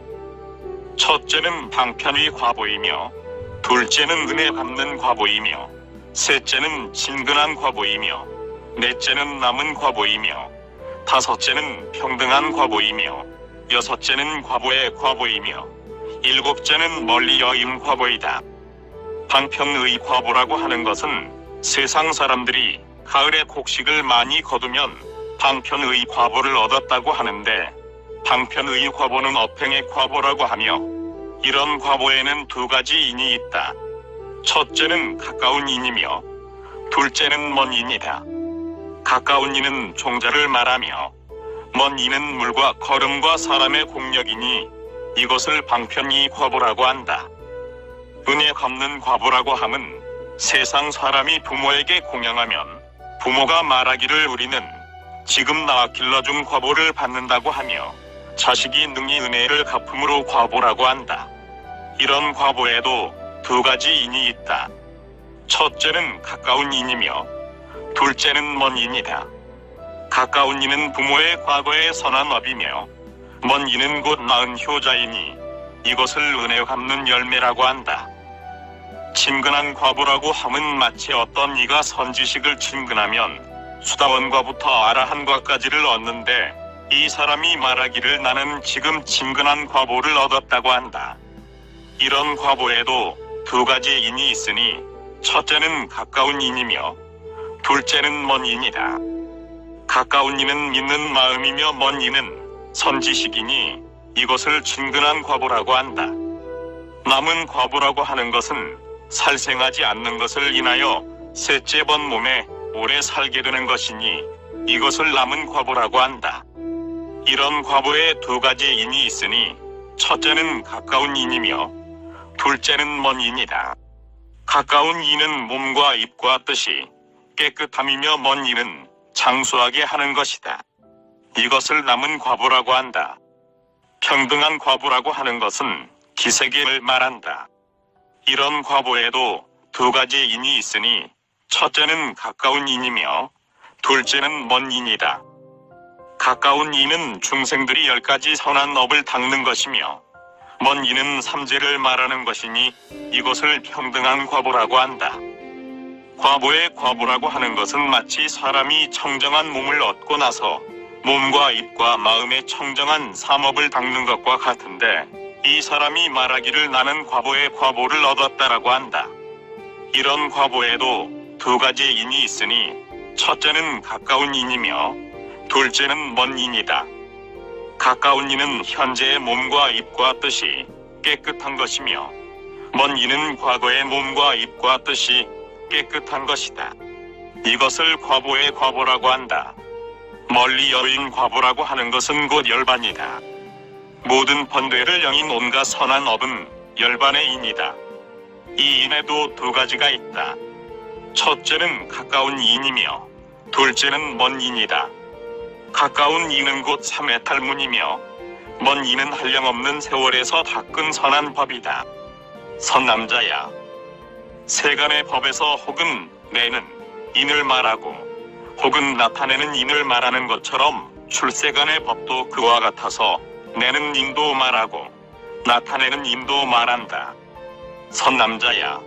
첫째는 방편의 과보이며, 둘째는 은혜 갚는 과보이며, 셋째는 친근한 과보이며, 넷째는 남은 과보이며, 다섯째는 평등한 과보이며, 여섯째는 과보의 과보이며, 일곱째는 멀리 여임 과보이다. 방편의 과보라고 하는 것은 세상 사람들이 가을에 곡식을 많이 거두면 방편의 과보를 얻었다고 하는데, 방편의 과보는 업행의 과보라고 하며, 이런 과보에는 2가지 인이 있다. 첫째는 가까운 인이며, 둘째는 먼 인이다. 가까운 인은 종자를 말하며, 먼 인은 물과 걸음과 사람의 공력이니 이것을 방편이 과보라고 한다. 은혜 갚는 과보라고 함은 세상 사람이 부모에게 공양하면 부모가 말하기를 우리는 지금 나 길러준 과보를 받는다고 하며, 자식이 능히 은혜를 갚음으로 과보라고 한다. 이런 과보에도 2가지 인이 있다. 첫째는 가까운 인이며, 둘째는 먼 인이다. 가까운 인은 부모의 과거의 선한 업이며, 먼 인은 곧 나은 효자이니 이것을 은혜 갚는 열매라고 한다. 친근한 과보라고 함은 마치 어떤 이가 선지식을 친근하면 수다원과부터 아라한과까지를 얻는데, 이 사람이 말하기를 나는 지금 친근한 과보를 얻었다고 한다. 이런 과보에도 2가지 인이 있으니, 첫째는 가까운 인이며, 둘째는 먼 인이다. 가까운 인은 믿는 마음이며, 먼 인은 선지식이니 이것을 친근한 과보라고 한다. 남은 과보라고 하는 것은 살생하지 않는 것을 인하여 셋째 번 몸에 오래 살게 되는 것이니 이것을 남은 과보라고 한다. 이런 과보에 2가지 인이 있으니, 첫째는 가까운 인이며, 둘째는 먼 인이다. 가까운 인은 몸과 입과 뜻이 깨끗함이며, 먼 인은 장수하게 하는 것이다. 이것을 남은 과보라고 한다. 평등한 과보라고 하는 것은 기세계를 말한다. 이런 과보에도 2가지 인이 있으니, 첫째는 가까운 인이며, 둘째는 먼 인이다. 가까운 인은 중생들이 10가지 선한 업을 닦는 것이며, 먼 인은 삼재를 말하는 것이니 이것을 평등한 과보라고 한다. 과보의 과보라고 하는 것은 마치 사람이 청정한 몸을 얻고 나서 몸과 입과 마음의 청정한 삼업을 닦는 것과 같은데, 이 사람이 말하기를 나는 과보의 과보를 얻었다라고 한다. 이런 과보에도 2가지 인이 있으니, 첫째는 가까운 인이며, 둘째는 먼 인이다. 가까운 인은 현재의 몸과 입과 뜻이 깨끗한 것이며, 먼 인은 과거의 몸과 입과 뜻이 깨끗한 것이다. 이것을 과보의 과보라고 한다. 멀리 여인 과보라고 하는 것은 곧 열반이다. 모든 번뇌를 영인 온갖 선한 업은 열반의 인이다. 이 인에도 2가지가 있다. 첫째는 가까운 인이며, 둘째는 먼 인이다. 가까운 인은 곧 삼의 탈문이며, 먼 인은 한량없는 세월에서 닦은 선한 법이다. 선남자야, 세간의 법에서 혹은 내는 인을 말하고 혹은 나타내는 인을 말하는 것처럼 출세간의 법도 그와 같아서 내는 인도 말하고 나타내는 인도 말한다. 선남자야,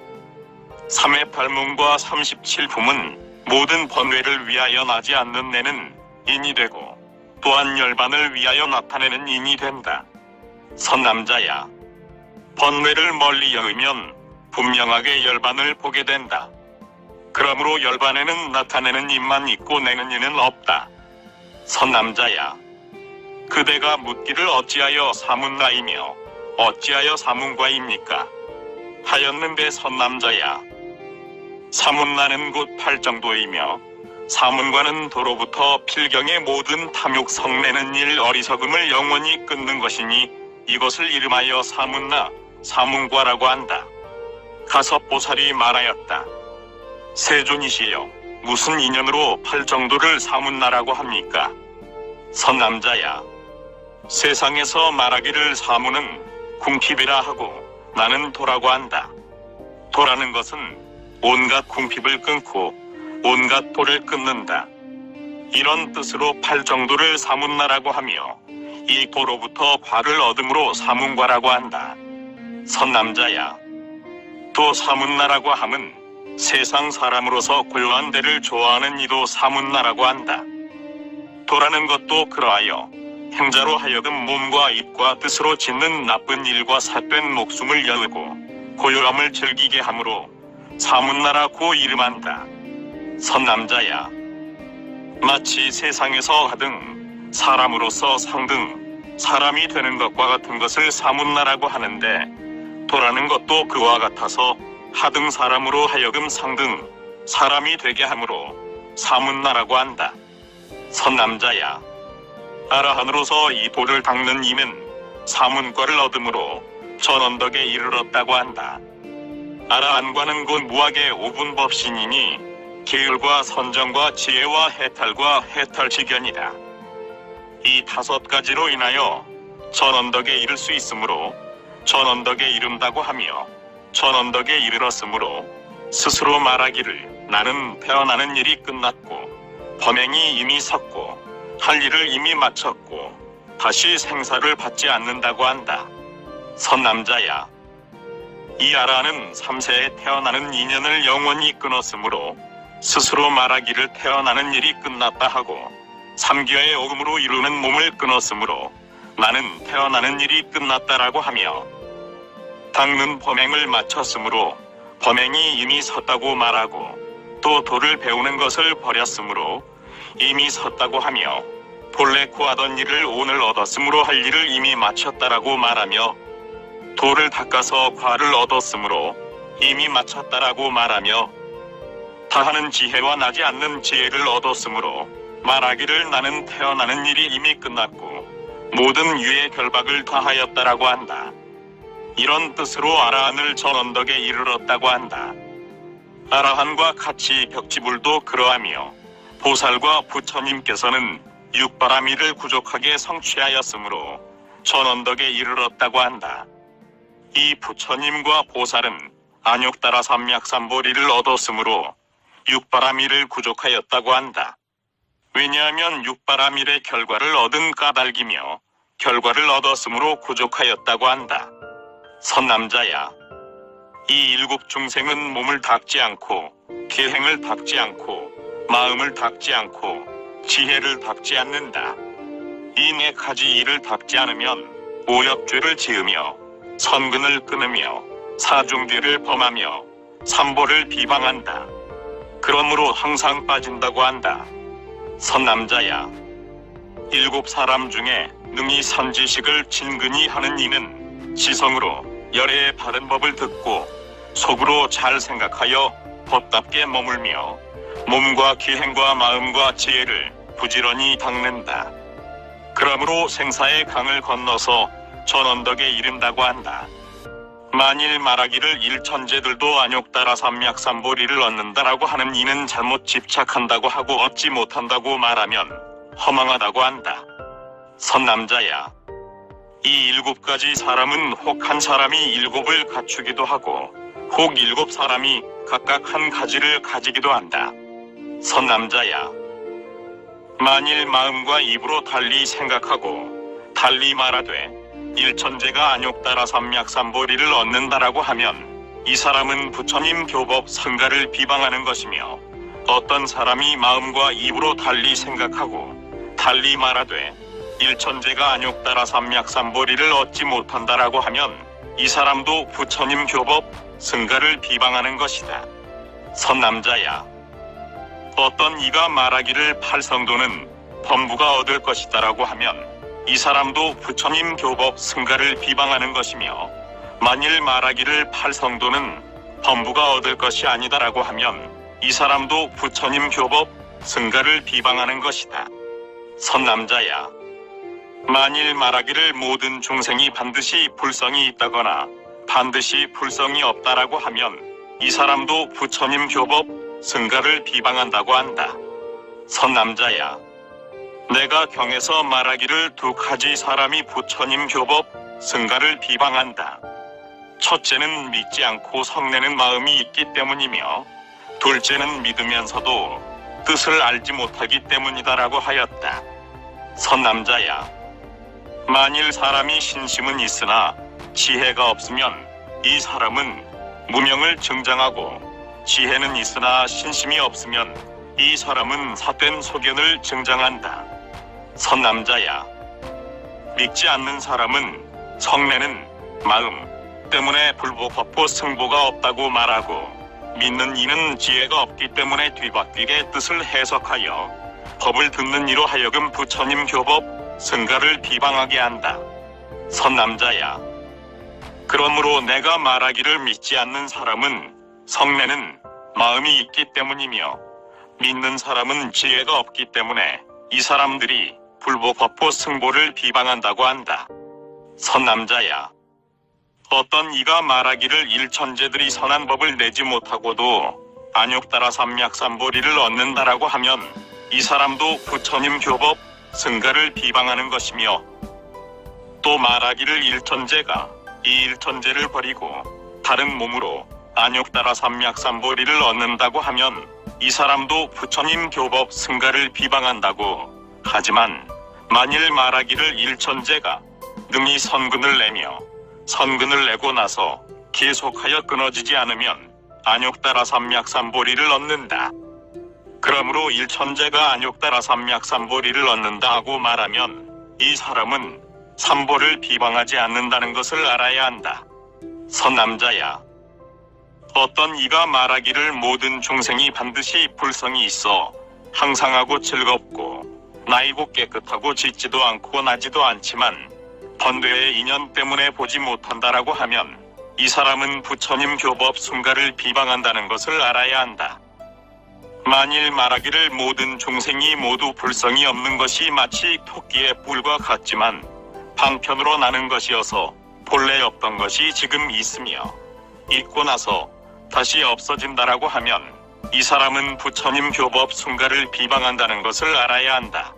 3의 팔문과 37품은 모든 번뇌를 위하여 나지 않는 내는 인이 되고, 또한 열반을 위하여 나타내는 인이 된다. 선남자야, 번뇌를 멀리 여으면 분명하게 열반을 보게 된다. 그러므로 열반에는 나타내는 인만 있고 내는 인은 없다. 선남자야, 그대가 묻기를 어찌하여 사문나이며 어찌하여 사문과입니까? 하였는데 선남자야, 사문나는 곧 팔정도이며, 사문과는 도로부터 필경의 모든 탐욕 성내는 일 어리석음을 영원히 끊는 것이니 이것을 이름하여 사문나, 사문과라고 한다. 가섭보살이 말하였다. 세존이시여, 무슨 인연으로 팔정도를 사문나라고 합니까? 선남자야, 세상에서 말하기를 사무는 궁핍이라 하고 나는 도라고 한다. 도라는 것은 온갖 궁핍을 끊고 온갖 도를 끊는다. 이런 뜻으로 팔정도를 사문나라고 하며 이 도로부터 과를 얻음으로 사문과라고 한다. 선남자야, 도 사문나라고 함은 세상 사람으로서 고요한 데를 좋아하는 이도 사문나라고 한다. 도라는 것도 그러하여 행자로 하여금 몸과 입과 뜻으로 짓는 나쁜 일과 삿된 목숨을 여우고 고요함을 즐기게 함으로 사문나라고 이름한다. 선남자야, 마치 세상에서 하등 사람으로서 상등 사람이 되는 것과 같은 것을 사문나라고 하는데 도라는 것도 그와 같아서 하등 사람으로 하여금 상등 사람이 되게 함으로 사문나라고 한다. 선남자야, 아라한으로서 이 도를 닦는 이는 사문과를 얻음으로 전언덕에 이르렀다고 한다. 아라한과는 곧 무학의 오분법신이니 계율과 선정과 지혜와 해탈과 해탈지견이다. 이 5가지로 인하여 전언덕에 이를 수 있으므로 전언덕에 이른다고 하며 전언덕에 이르렀으므로 스스로 말하기를 나는 태어나는 일이 끝났고 범행이 이미 섰고 할 일을 이미 마쳤고 다시 생사를 받지 않는다고 한다. 선남자야, 이 아라는 3세에 태어나는 인연을 영원히 끊었으므로 스스로 말하기를 태어나는 일이 끝났다 하고 3기와의 오금으로 이루는 몸을 끊었으므로 나는 태어나는 일이 끝났다라고 하며 닦는 범행을 마쳤으므로 범행이 이미 섰다고 말하고 또 도를 배우는 것을 버렸으므로 이미 섰다고 하며 본래 구하던 일을 오늘 얻었으므로 할 일을 이미 마쳤다라고 말하며 도를 닦아서 과를 얻었으므로 이미 마쳤다라고 말하며 다하는 지혜와 나지 않는 지혜를 얻었으므로 말하기를 나는 태어나는 일이 이미 끝났고 모든 유의 결박을 다하였다라고 한다. 이런 뜻으로 아라한을 전언덕에 이르렀다고 한다. 아라한과 같이 벽지불도 그러하며 보살과 부처님께서는 육바라미를 구족하게 성취하였으므로 전언덕에 이르렀다고 한다. 이 부처님과 보살은 안욕따라 삼맥삼보리를 얻었으므로 육바라미를 구족하였다고 한다. 왜냐하면 육바라밀의 결과를 얻은 까닭이며 결과를 얻었으므로 구족하였다고 한다. 선남자야, 이 7 중생은 몸을 닦지 않고 계행을 닦지 않고 마음을 닦지 않고 지혜를 닦지 않는다. 이 4가지 일을 닦지 않으면 오역죄를 지으며 선근을 끊으며 사중죄를 범하며 삼보를 비방한다. 그러므로 항상 빠진다고 한다. 선남자야, 7 사람 중에 능히 선지식을 진근히 하는 이는 지성으로 열애의 바른 법을 듣고 속으로 잘 생각하여 법답게 머물며 몸과 기행과 마음과 지혜를 부지런히 닦는다. 그러므로 생사의 강을 건너서 전언덕에 이른다고 한다. 만일 말하기를 일천재들도 안욕따라 삼맥삼보리를 얻는다라고 하는 이는 잘못 집착한다고 하고 얻지 못한다고 말하면 허망하다고 한다. 선남자야, 이 7가지 사람은 혹 한 사람이 7을 갖추기도 하고 혹 7 사람이 각각 한 가지를 가지기도 한다. 선남자야, 만일 마음과 입으로 달리 생각하고 달리 말하되 일천재가 안욕따라 삼맥삼보리를 얻는다라고 하면 이 사람은 부처님 교법 성가를 비방하는 것이며 어떤 사람이 마음과 입으로 달리 생각하고 달리 말하되 일천재가 안욕따라 삼맥삼보리를 얻지 못한다라고 하면 이 사람도 부처님 교법 성가를 비방하는 것이다. 선남자야, 어떤 이가 말하기를 팔성도는 범부가 얻을 것이다라고 하면 이 사람도 부처님 교법 승가를 비방하는 것이며 만일 말하기를 팔성도는 범부가 얻을 것이 아니다라고 하면 이 사람도 부처님 교법 승가를 비방하는 것이다. 선남자야, 만일 말하기를 모든 중생이 반드시 불성이 있다거나 반드시 불성이 없다라고 하면 이 사람도 부처님 교법 승가를 비방한다고 한다. 선남자야, 내가 경에서 말하기를 두 가지 사람이 부처님 교법, 승가를 비방한다. 첫째는 믿지 않고 성내는 마음이 있기 때문이며 둘째는 믿으면서도 뜻을 알지 못하기 때문이다라고 하였다. 선남자야, 만일 사람이 신심은 있으나 지혜가 없으면 이 사람은 무명을 증장하고, 지혜는 있으나 신심이 없으면 이 사람은 삿된 소견을 증장한다. 선남자야, 믿지 않는 사람은 성내는 마음 때문에 불보법보 승보가 없다고 말하고, 믿는 이는 지혜가 없기 때문에 뒤바뀌게 뜻을 해석하여 법을 듣는 이로 하여금 부처님 교법, 승가를 비방하게 한다. 선남자야, 그러므로 내가 말하기를 믿지 않는 사람은 성내는 마음이 있기 때문이며 믿는 사람은 지혜가 없기 때문에 이 사람들이 불보법보 승보를 비방한다고 한다. 선남자야, 어떤 이가 말하기를 일천재들이 선한 법을 내지 못하고도 안욕따라 삼약삼보리를 얻는다라고 하면 이 사람도 부처님 교법, 승가를 비방하는 것이며, 또 말하기를 일천재가 이 일천재를 버리고 다른 몸으로 안욕따라 삼약삼보리를 얻는다고 하면 이 사람도 부처님 교법, 승가를 비방한다고. 하지만 만일 말하기를 일천재가 능히 선근을 내며 선근을 내고 나서 계속하여 끊어지지 않으면 안욕따라 삼약삼보리를 얻는다. 그러므로 일천재가 안욕따라 삼약삼보리를 얻는다 하고 말하면 이 사람은 삼보를 비방하지 않는다는 것을 알아야 한다. 선남자야, 어떤 이가 말하기를 모든 중생이 반드시 불성이 있어 항상하고 즐겁고 나이고 깨끗하고 짖지도 않고 나지도 않지만 번뇌의 인연 때문에 보지 못한다라고 하면 이 사람은 부처님 교법, 승가를 비방한다는 것을 알아야 한다. 만일 말하기를 모든 중생이 모두 불성이 없는 것이 마치 토끼의 뿔과 같지만 방편으로 나는 것이어서 본래 없던 것이 지금 있으며 있고 나서 다시 없어진다라고 하면 이 사람은 부처님 교법, 승가를 비방한다는 것을 알아야 한다.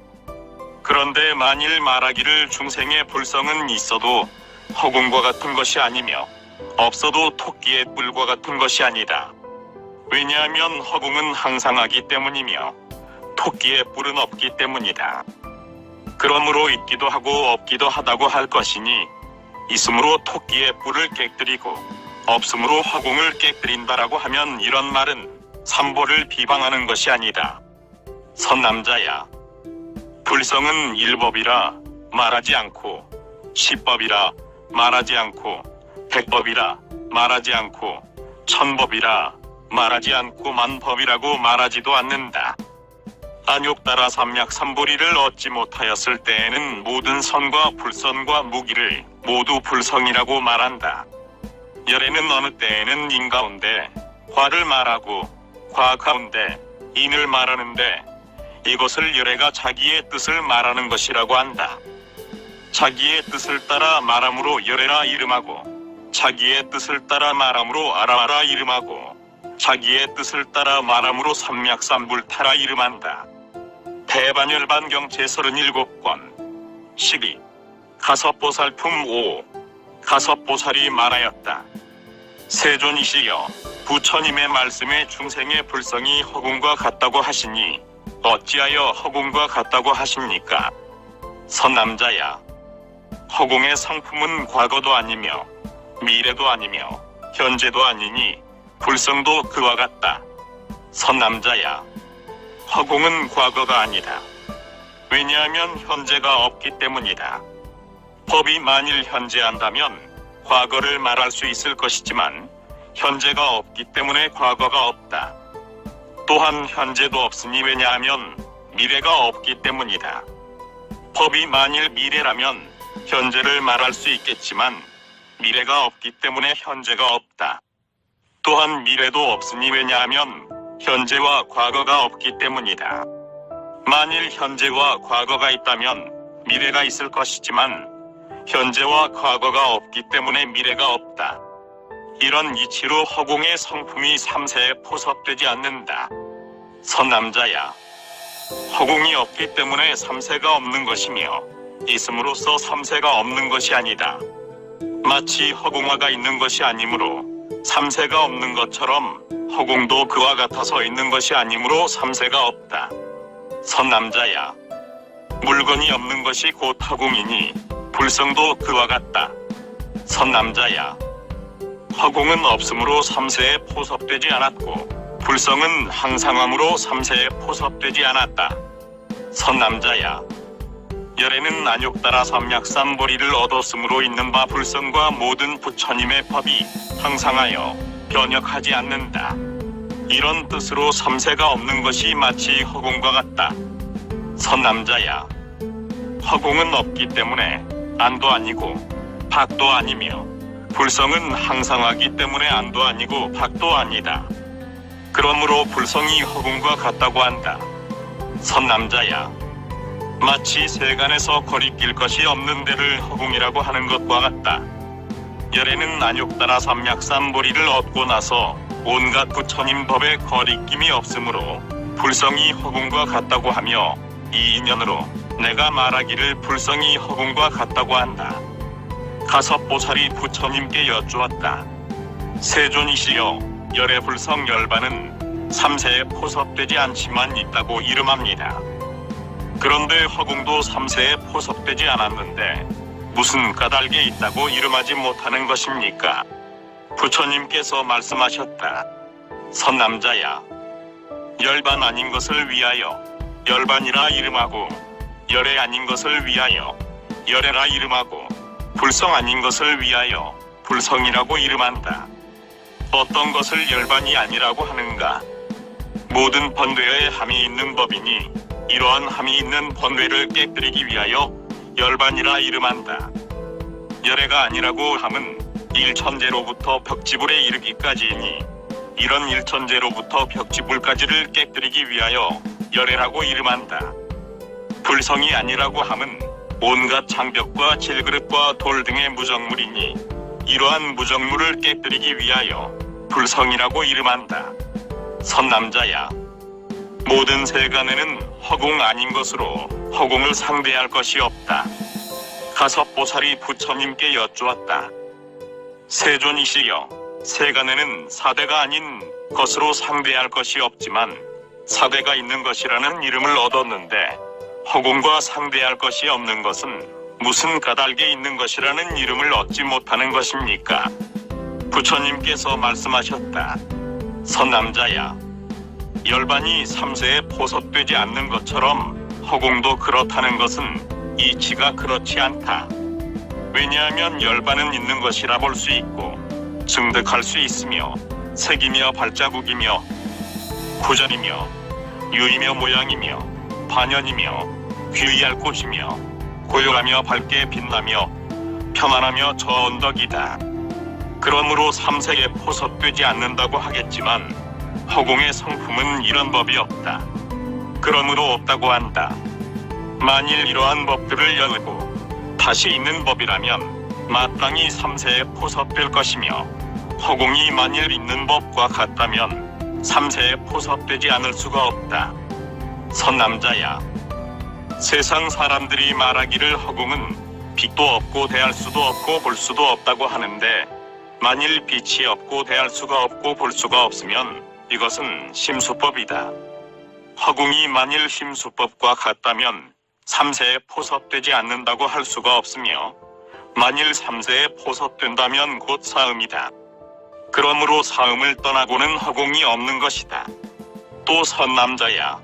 그런데 만일 말하기를 중생의 불성은 있어도 허공과 같은 것이 아니며 없어도 토끼의 뿔과 같은 것이 아니다. 왜냐하면 허공은 항상하기 때문이며 토끼의 뿔은 없기 때문이다. 그러므로 있기도 하고 없기도 하다고 할 것이니 있음으로 토끼의 뿔을 깨뜨리고 없음으로 허공을 깨뜨린다라고 하면 이런 말은 삼보를 비방하는 것이 아니다. 선남자야, 불성은 일법이라 말하지 않고, 십법이라 말하지 않고, 백법이라 말하지 않고, 천법이라 말하지 않고, 만법이라고 말하지도 않는다. 안욕따라 삼약삼보리를 얻지 못하였을 때에는 모든 선과 불선과 무기를 모두 불성이라고 말한다. 열에는 어느 때에는 인 가운데 화를 말하고 과 가운데 인을 말하는데 이것을 열애가 자기의 뜻을 말하는 것이라고 한다. 자기의 뜻을 따라 말함으로 열애라 이름하고, 자기의 뜻을 따라 말함으로 아라아라 이름하고, 자기의 뜻을 따라 말함으로 삼약삼불타라 이름한다. 대반열반경 제37권 12. 가섭보살품 5. 가섭보살이 말하였다. 세존이시여, 부처님의 말씀에 중생의 불성이 허공과 같다고 하시니 어찌하여 허공과 같다고 하십니까? 선남자야, 허공의 성품은 과거도 아니며 미래도 아니며 현재도 아니니 불성도 그와 같다. 선남자야, 허공은 과거가 아니다. 왜냐하면 현재가 없기 때문이다. 법이 만일 현재한다면 과거를 말할 수 있을 것이지만 현재가 없기 때문에 과거가 없다. 또한 현재도 없으니 왜냐하면 미래가 없기 때문이다. 법이 만일 미래라면 현재를 말할 수 있겠지만 미래가 없기 때문에 현재가 없다. 또한 미래도 없으니 왜냐하면 현재와 과거가 없기 때문이다. 만일 현재와 과거가 있다면 미래가 있을 것이지만 현재와 과거가 없기 때문에 미래가 없다. 이런 이치로 허공의 성품이 삼세에 포섭되지 않는다. 선남자야, 허공이 없기 때문에 삼세가 없는 것이며 있음으로써 삼세가 없는 것이 아니다. 마치 허공화가 있는 것이 아니므로 삼세가 없는 것처럼 허공도 그와 같아서 있는 것이 아니므로 삼세가 없다. 선남자야, 물건이 없는 것이 곧 허공이니 불성도 그와 같다. 선남자야, 허공은 없으므로 삼세에 포섭되지 않았고 불성은 항상함으로 삼세에 포섭되지 않았다. 선남자야, 열에는 안욕 따라 삼약삼보리를 얻었으므로 있는 바 불성과 모든 부처님의 법이 항상하여 변혁하지 않는다. 이런 뜻으로 삼세가 없는 것이 마치 허공과 같다. 선남자야, 허공은 없기 때문에 안도 아니고 박도 아니며 불성은 항상하기 때문에 안도 아니고 박도 아니다. 그러므로 불성이 허공과 같다고 한다. 선남자야, 마치 세간에서 거리낄 것이 없는 데를 허공이라고 하는 것과 같다. 열에는 안욕 따라 삼약삼보리를 얻고 나서 온갖 부처님 법에 거리낌이 없으므로 불성이 허공과 같다고 하며 이 인연으로 내가 말하기를 불성이 허공과 같다고 한다. 가섭보살이 부처님께 여쭈었다. 세존이시여, 열의 불성 열반은 삼세에 포섭되지 않지만 있다고 이름합니다. 그런데 허공도 삼세에 포섭되지 않았는데 무슨 까닭에 있다고 이름하지 못하는 것입니까? 부처님께서 말씀하셨다. 선남자야, 열반 아닌 것을 위하여 열반이라 이름하고 열애 아닌 것을 위하여 열애라 이름하고 불성 아닌 것을 위하여 불성이라고 이름한다. 어떤 것을 열반이 아니라고 하는가? 모든 번뇌에 함이 있는 법이니 이러한 함이 있는 번뇌를 깨뜨리기 위하여 열반이라 이름한다. 열애가 아니라고 함은 일천재로부터 벽지불에 이르기까지이니 이런 일천재로부터 벽지불까지를 깨뜨리기 위하여 열애라고 이름한다. 불성이 아니라고 함은 온갖 장벽과 질그릇과 돌 등의 무정물이니 이러한 무정물을 깨뜨리기 위하여 불성이라고 이름한다. 선남자야, 모든 세간에는 허공 아닌 것으로 허공을 상대할 것이 없다. 가섭보살이 부처님께 여쭈었다. 세존이시여, 세간에는 사대가 아닌 것으로 상대할 것이 없지만 사대가 있는 것이라는 이름을 얻었는데 허공과 상대할 것이 없는 것은 무슨 까닭에 있는 것이라는 이름을 얻지 못하는 것입니까? 부처님께서 말씀하셨다. 선남자야, 열반이 삼세에 포섭되지 않는 것처럼 허공도 그렇다는 것은 이치가 그렇지 않다. 왜냐하면 열반은 있는 것이라 볼 수 있고 증득할 수 있으며 색이며 발자국이며 구절이며 유이며 모양이며 반연이며 귀의할 곳이며 고요하며 밝게 빛나며 평안하며 저 언덕이다. 그러므로 삼세에 포섭되지 않는다고 하겠지만 허공의 성품은 이런 법이 없다. 그러므로 없다고 한다. 만일 이러한 법들을 열고 다시 있는 법이라면 마땅히 삼세에 포섭될 것이며 허공이 만일 있는 법과 같다면 삼세에 포섭되지 않을 수가 없다. 선남자야, 세상 사람들이 말하기를 허공은 빛도 없고 대할 수도 없고 볼 수도 없다고 하는데 만일 빛이 없고 대할 수가 없고 볼 수가 없으면 이것은 심수법이다. 허공이 만일 심수법과 같다면 삼세에 포섭되지 않는다고 할 수가 없으며 만일 삼세에 포섭된다면 곧 사음이다. 그러므로 사음을 떠나고는 허공이 없는 것이다. 또 선남자야,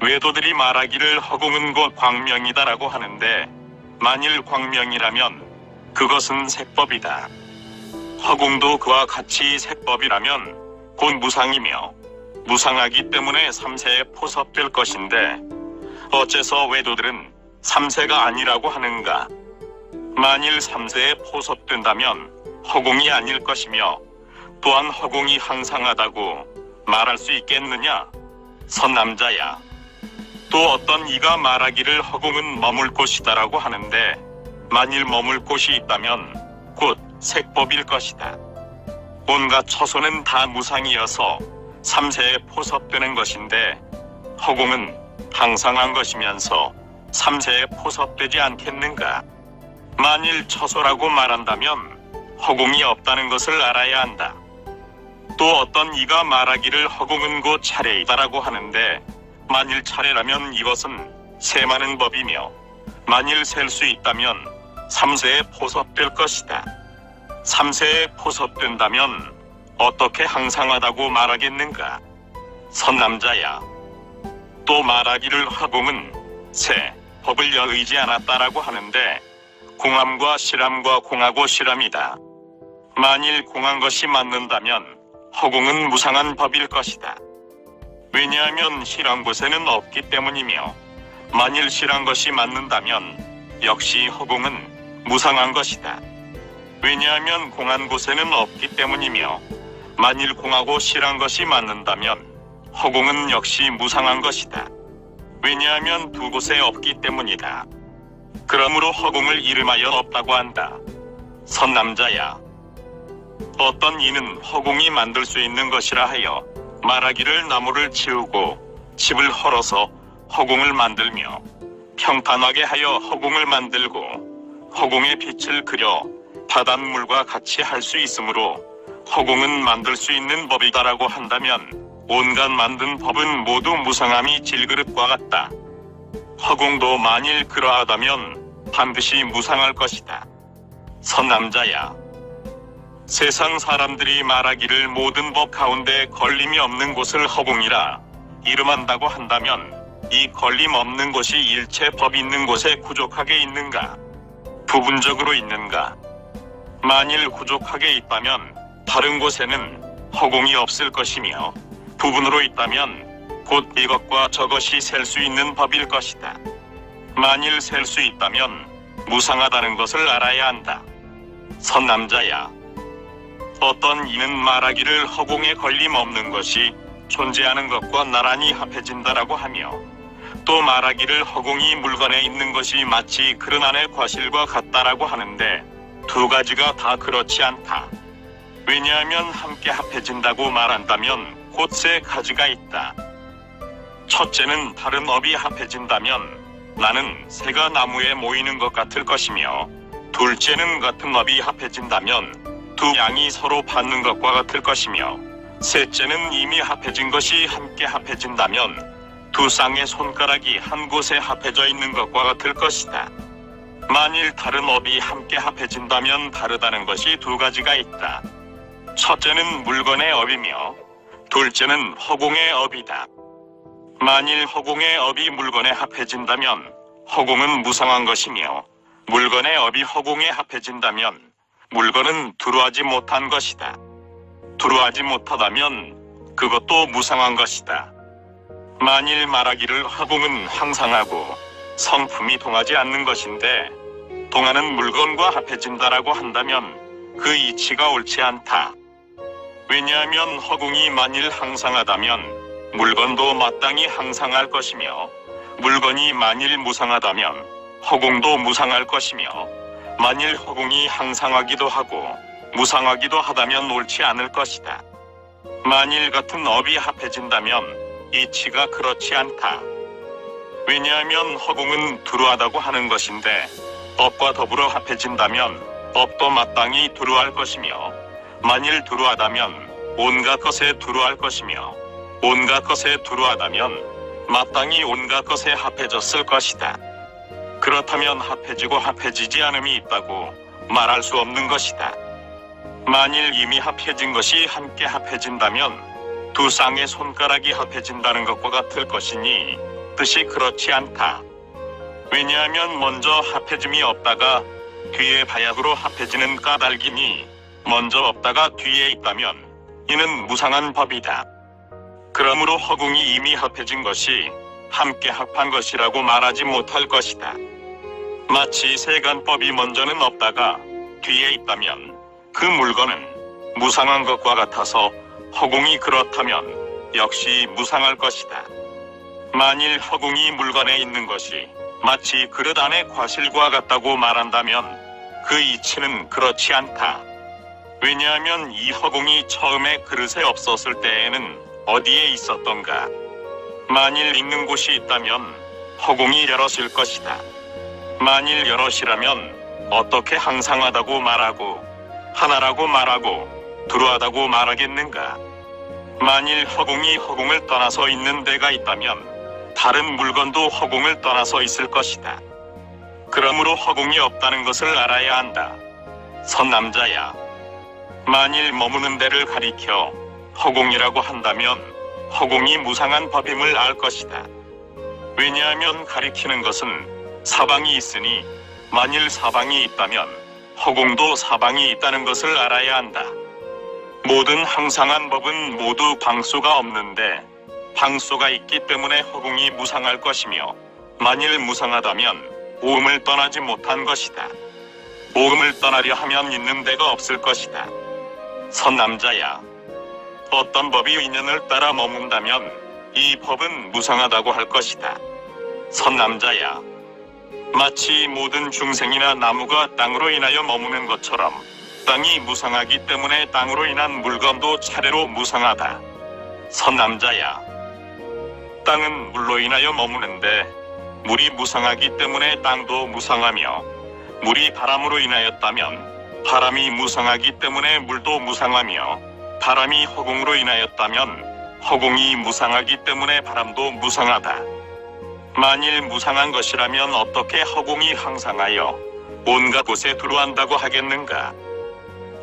외도들이 말하기를 허공은 곧 광명이다라고 하는데 만일 광명이라면 그것은 색법이다. 허공도 그와 같이 색법이라면 곧 무상이며 무상하기 때문에 삼세에 포섭될 것인데 어째서 외도들은 삼세가 아니라고 하는가? 만일 삼세에 포섭된다면 허공이 아닐 것이며 또한 허공이 항상하다고 말할 수 있겠느냐? 선남자야, 또 어떤 이가 말하기를 허공은 머물 곳이다라고 하는데 만일 머물 곳이 있다면 곧 색법일 것이다. 온갖 처소는 다 무상이어서 삼세에 포섭되는 것인데 허공은 항상한 것이면서 삼세에 포섭되지 않겠는가? 만일 처소라고 말한다면 허공이 없다는 것을 알아야 한다. 또 어떤 이가 말하기를 허공은 곧 차례이다라고 하는데, 만일 차례라면 이것은 세마는 법이며, 만일 셀 수 있다면 삼세에 포섭될 것이다. 삼세에 포섭된다면 어떻게 항상하다고 말하겠는가? 선남자야. 또 말하기를 허공은 세 법을 여의지 않았다라고 하는데, 공함과 실함과 공하고 실함이다. 만일 공한 것이 맞는다면 허공은 무상한 법일 것이다. 왜냐하면 실한 곳에는 없기 때문이며, 만일 실한 것이 맞는다면 역시 허공은 무상한 것이다. 왜냐하면 공한 곳에는 없기 때문이며, 만일 공하고 실한 것이 맞는다면 허공은 역시 무상한 것이다. 왜냐하면 두 곳에 없기 때문이다. 그러므로 허공을 이름하여 없다고 한다. 선남자야. 어떤 이는 허공이 만들 수 있는 것이라 하여 말하기를 나무를 치우고 집을 헐어서 허공을 만들며, 평탄하게 하여 허공을 만들고 허공에 빛을 그려 바닷물과 같이 할 수 있으므로 허공은 만들 수 있는 법이다라고 한다면, 온갖 만든 법은 모두 무상함이 질그릇과 같다. 허공도 만일 그러하다면 반드시 무상할 것이다. 선남자야. 세상 사람들이 말하기를 모든 법 가운데 걸림이 없는 곳을 허공이라 이름한다고 한다면, 이 걸림 없는 곳이 일체 법 있는 곳에 부족하게 있는가? 부분적으로 있는가? 만일 부족하게 있다면 다른 곳에는 허공이 없을 것이며, 부분으로 있다면 곧 이것과 저것이 셀 수 있는 법일 것이다. 만일 셀 수 있다면 무상하다는 것을 알아야 한다. 선남자야. 어떤 이는 말하기를 허공에 걸림 없는 것이 존재하는 것과 나란히 합해진다라고 하며, 또 말하기를 허공이 물건에 있는 것이 마치 그릇 안의 과실과 같다라고 하는데, 두 가지가 다 그렇지 않다. 왜냐하면 함께 합해진다고 말한다면 곧 세 가지가 있다. 첫째는 다른 업이 합해진다면 나는 새가 나무에 모이는 것 같을 것이며, 둘째는 같은 업이 합해진다면 두 양이 서로 받는 것과 같을 것이며, 셋째는 이미 합해진 것이 함께 합해진다면 두 쌍의 손가락이 한 곳에 합해져 있는 것과 같을 것이다. 만일 다른 업이 함께 합해진다면 다르다는 것이 두 가지가 있다. 첫째는 물건의 업이며, 둘째는 허공의 업이다. 만일 허공의 업이 물건에 합해진다면 허공은 무상한 것이며, 물건의 업이 허공에 합해진다면 물건은 두루하지 못한 것이다. 두루하지 못하다면 그것도 무상한 것이다. 만일 말하기를 허공은 항상하고 성품이 동하지 않는 것인데, 동하는 물건과 합해진다라고 한다면 그 이치가 옳지 않다. 왜냐하면 허공이 만일 항상하다면 물건도 마땅히 항상할 것이며, 물건이 만일 무상하다면 허공도 무상할 것이며, 만일 허공이 항상하기도 하고 무상하기도 하다면 옳지 않을 것이다. 만일 같은 업이 합해진다면 이치가 그렇지 않다. 왜냐하면 허공은 두루하다고 하는 것인데, 업과 더불어 합해진다면 업도 마땅히 두루할 것이며, 만일 두루하다면 온갖 것에 두루할 것이며, 온갖 것에 두루하다면 마땅히 온갖 것에 합해졌을 것이다. 그렇다면 합해지고 합해지지 않음이 있다고 말할 수 없는 것이다. 만일 이미 합해진 것이 함께 합해진다면 두 쌍의 손가락이 합해진다는 것과 같을 것이니 뜻이 그렇지 않다. 왜냐하면 먼저 합해짐이 없다가 뒤에 바약으로 합해지는 까닭이니, 먼저 없다가 뒤에 있다면 이는 무상한 법이다. 그러므로 허공이 이미 합해진 것이 함께 합한 것이라고 말하지 못할 것이다. 마치 세간법이 먼저는 없다가 뒤에 있다면 그 물건은 무상한 것과 같아서 허공이 그렇다면 역시 무상할 것이다. 만일 허공이 물건에 있는 것이 마치 그릇 안의 과실과 같다고 말한다면 그 이치는 그렇지 않다. 왜냐하면 이 허공이 처음에 그릇에 없었을 때에는 어디에 있었던가? 만일 있는 곳이 있다면 허공이 여럿일 것이다. 만일 여럿이라면 어떻게 항상하다고 말하고 하나라고 말하고 두루하다고 말하겠는가? 만일 허공이 허공을 떠나서 있는 데가 있다면 다른 물건도 허공을 떠나서 있을 것이다. 그러므로 허공이 없다는 것을 알아야 한다. 선남자야, 만일 머무는 데를 가리켜 허공이라고 한다면 허공이 무상한 법임을 알 것이다. 왜냐하면 가리키는 것은 사방이 있으니 만일 사방이 있다면 허공도 사방이 있다는 것을 알아야 한다. 모든 항상한 법은 모두 방수가 없는데 방수가 있기 때문에 허공이 무상할 것이며 만일 무상하다면 오음을 떠나지 못한 것이다. 오음을 떠나려 하면 있는 데가 없을 것이다. 선남자야, 어떤 법이 인연을 따라 머문다면 이 법은 무상하다고 할 것이다. 선남자야, 마치 모든 중생이나 나무가 땅으로 인하여 머무는 것처럼 땅이 무상하기 때문에 땅으로 인한 물건도 차례로 무상하다. 선남자야, 땅은 물로 인하여 머무는데 물이 무상하기 때문에 땅도 무상하며 물이 바람으로 인하였다면 바람이 무상하기 때문에 물도 무상하며 바람이 허공으로 인하였다면 허공이 무상하기 때문에 바람도 무상하다. 만일 무상한 것이라면 어떻게 허공이 항상하여 온갖 곳에 두루한다고 하겠는가?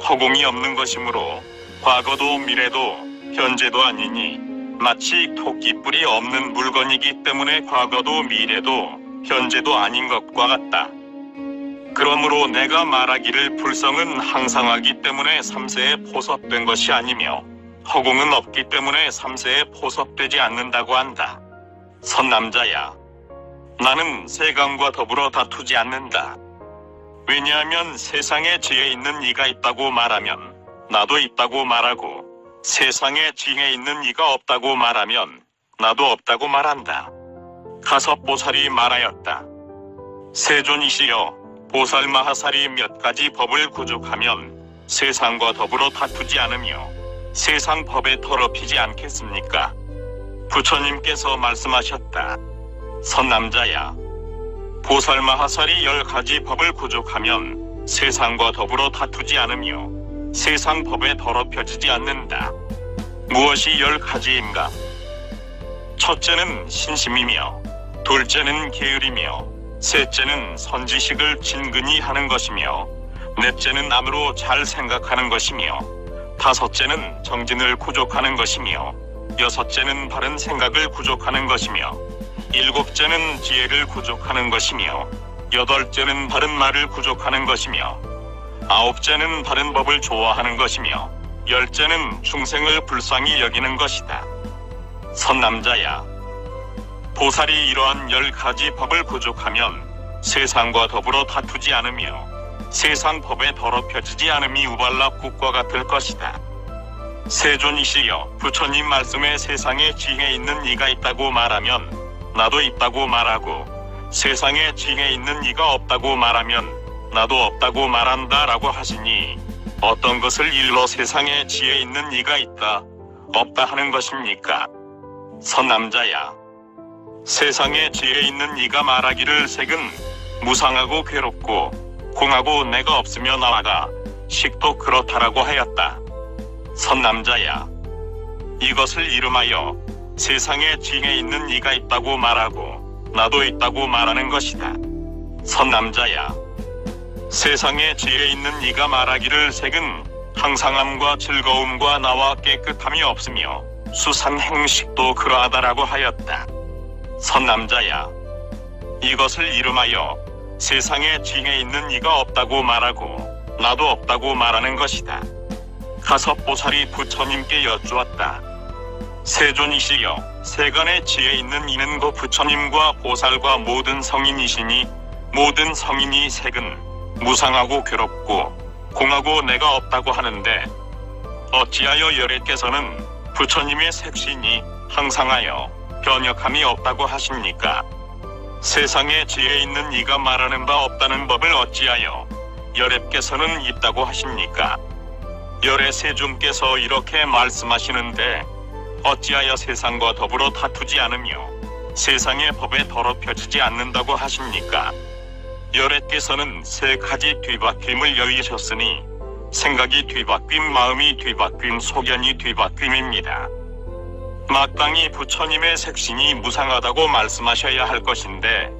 허공이 없는 것이므로 과거도 미래도 현재도 아니니 마치 토끼뿔이 없는 물건이기 때문에 과거도 미래도 현재도 아닌 것과 같다. 그러므로 내가 말하기를 불성은 항상하기 때문에 삼세에 포섭된 것이 아니며 허공은 없기 때문에 삼세에 포섭되지 않는다고 한다. 선남자야, 나는 세간과 더불어 다투지 않는다. 왜냐하면 세상에 지혜 있는 이가 있다고 말하면 나도 있다고 말하고 세상에 지혜 있는 이가 없다고 말하면 나도 없다고 말한다. 가섭보살이 말하였다. 세존이시여, 보살마하살이 몇 가지 법을 구족하면 세상과 더불어 다투지 않으며 세상 법에 더럽히지 않겠습니까? 부처님께서 말씀하셨다. 선남자야, 보살마하살이 10가지 법을 구족하면 세상과 더불어 다투지 않으며 세상 법에 더럽혀지지 않는다. 무엇이 10가지인가? 첫째는 신심이며 둘째는 계율이며 셋째는 선지식을 진근히 하는 것이며 넷째는 남으로 잘 생각하는 것이며 다섯째는 정진을 구족하는 것이며 여섯째는 바른 생각을 구족하는 것이며 일곱째는 지혜를 구족하는 것이며 여덟째는 바른 말을 구족하는 것이며 아홉째는 바른 법을 좋아하는 것이며 열째는 중생을 불쌍히 여기는 것이다. 선남자야, 보살이 이러한 10가지 법을 구족하면 세상과 더불어 다투지 않으며 세상 법에 더럽혀지지 않음이 우발락국과 같을 것이다. 세존이시여, 부처님 말씀에 세상에 지혜 있는 이가 있다고 말하면 나도 있다고 말하고 세상에 지혜 있는 이가 없다고 말하면 나도 없다고 말한다 라고 하시니 어떤 것을 일러 세상에 지혜 있는 이가 있다, 없다 하는 것입니까? 선남자야, 세상에 지혜 있는 이가 말하기를 색은 무상하고 괴롭고 공하고 내가 없으며 나아가 식도 그렇다라고 하였다. 선남자야, 이것을 이름하여 세상에 지혜 있는 이가 있다고 말하고 나도 있다고 말하는 것이다. 선남자야, 세상에 지혜 있는 이가 말하기를 색은 항상함과 즐거움과 나와 깨끗함이 없으며 수산 행식도 그러하다라고 하였다. 선남자야, 이것을 이름하여 세상에 지혜 있는 이가 없다고 말하고 나도 없다고 말하는 것이다. 가섭보살이 부처님께 여쭈었다. 세존이시여, 세간에 지혜 있는 이는 그 부처님과 보살과 모든 성인이시니 모든 성인이 색은 무상하고 괴롭고 공하고 내가 없다고 하는데 어찌하여 열애께서는 부처님의 색신이 항상하여 변혁함이 없다고 하십니까? 세상에 지혜 있는 이가 말하는 바 없다는 법을 어찌하여 열애께서는 있다고 하십니까? 열애 세존께서 이렇게 말씀하시는데 어찌하여 세상과 더불어 다투지 않으며 세상의 법에 더럽혀지지 않는다고 하십니까? 열애께서는 세 가지 뒤바뀜을 여의셨으니 생각이 뒤바뀜, 마음이 뒤바뀜, 소견이 뒤바뀜입니다. 마땅히 부처님의 색신이 무상하다고 말씀하셔야 할 것인데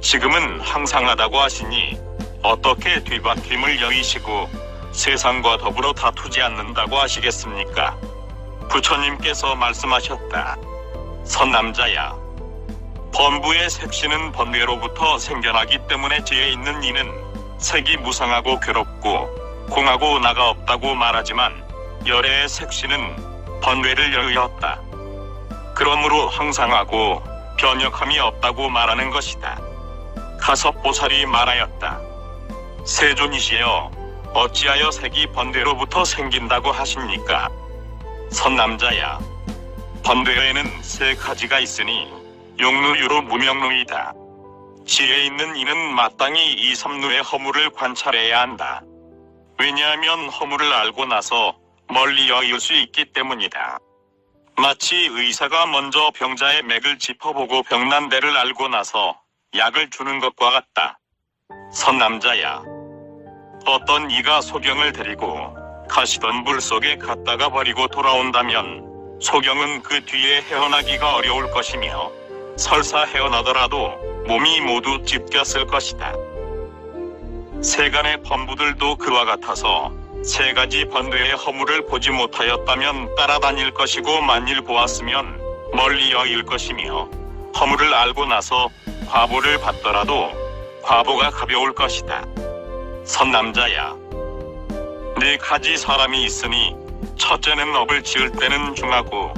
지금은 항상하다고 하시니 어떻게 뒤바뀜을 여의시고 세상과 더불어 다투지 않는다고 하시겠습니까? 부처님께서 말씀하셨다. 선남자야, 번부의 색신은 번뇌로부터 생겨나기 때문에 지혜 있는 이는 색이 무상하고 괴롭고 공하고 나가 없다고 말하지만 열애의 색신은 번뇌를 여의었다. 그러므로 항상하고 변혁함이 없다고 말하는 것이다. 가섭보살이 말하였다. 세존이시여, 어찌하여 색이 번뇌로부터 생긴다고 하십니까? 선남자야, 번뇌에는 세 가지가 있으니 용루유로 무명루이다. 지혜 있는 이는 마땅히 이 삼루의 허물을 관찰해야 한다. 왜냐하면 허물을 알고 나서 멀리 여길 수 있기 때문이다. 마치 의사가 먼저 병자의 맥을 짚어보고 병난 데를 알고 나서 약을 주는 것과 같다. 선남자야, 어떤 이가 소경을 데리고 가시던 물 속에 갔다가 버리고 돌아온다면 소경은 그 뒤에 헤어나기가 어려울 것이며 설사 헤어나더라도 몸이 모두 찢겼을 것이다. 세간의 범부들도 그와 같아서 세 가지 번뇌의 허물을 보지 못하였다면 따라다닐 것이고 만일 보았으면 멀리 여길 것이며 허물을 알고 나서 과보를 받더라도 과보가 가벼울 것이다. 선남자야, 네 가지 사람이 있으니 첫째는 업을 지을 때는 중하고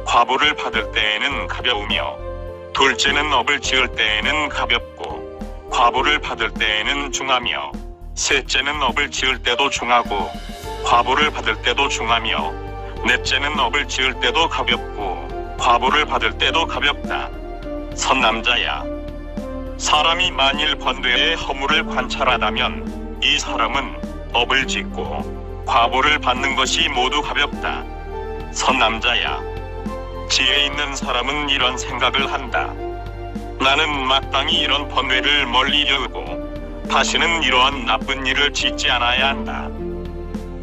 과보를 받을 때에는 가벼우며 둘째는 업을 지을 때에는 가볍고 과보를 받을 때에는 중하며 셋째는 업을 지을 때도 중하고 과보를 받을 때도 중하며 넷째는 업을 지을 때도 가볍고 과보를 받을 때도 가볍다. 선남자야, 사람이 만일 번뇌의 허물을 관찰하다면 이 사람은 업을 짓고 과보를 받는 것이 모두 가볍다. 선남자야, 지혜 있는 사람은 이런 생각을 한다. 나는 마땅히 이런 번뇌를 멀리 여의고 다시는 이러한 나쁜 일을 짓지 않아야 한다.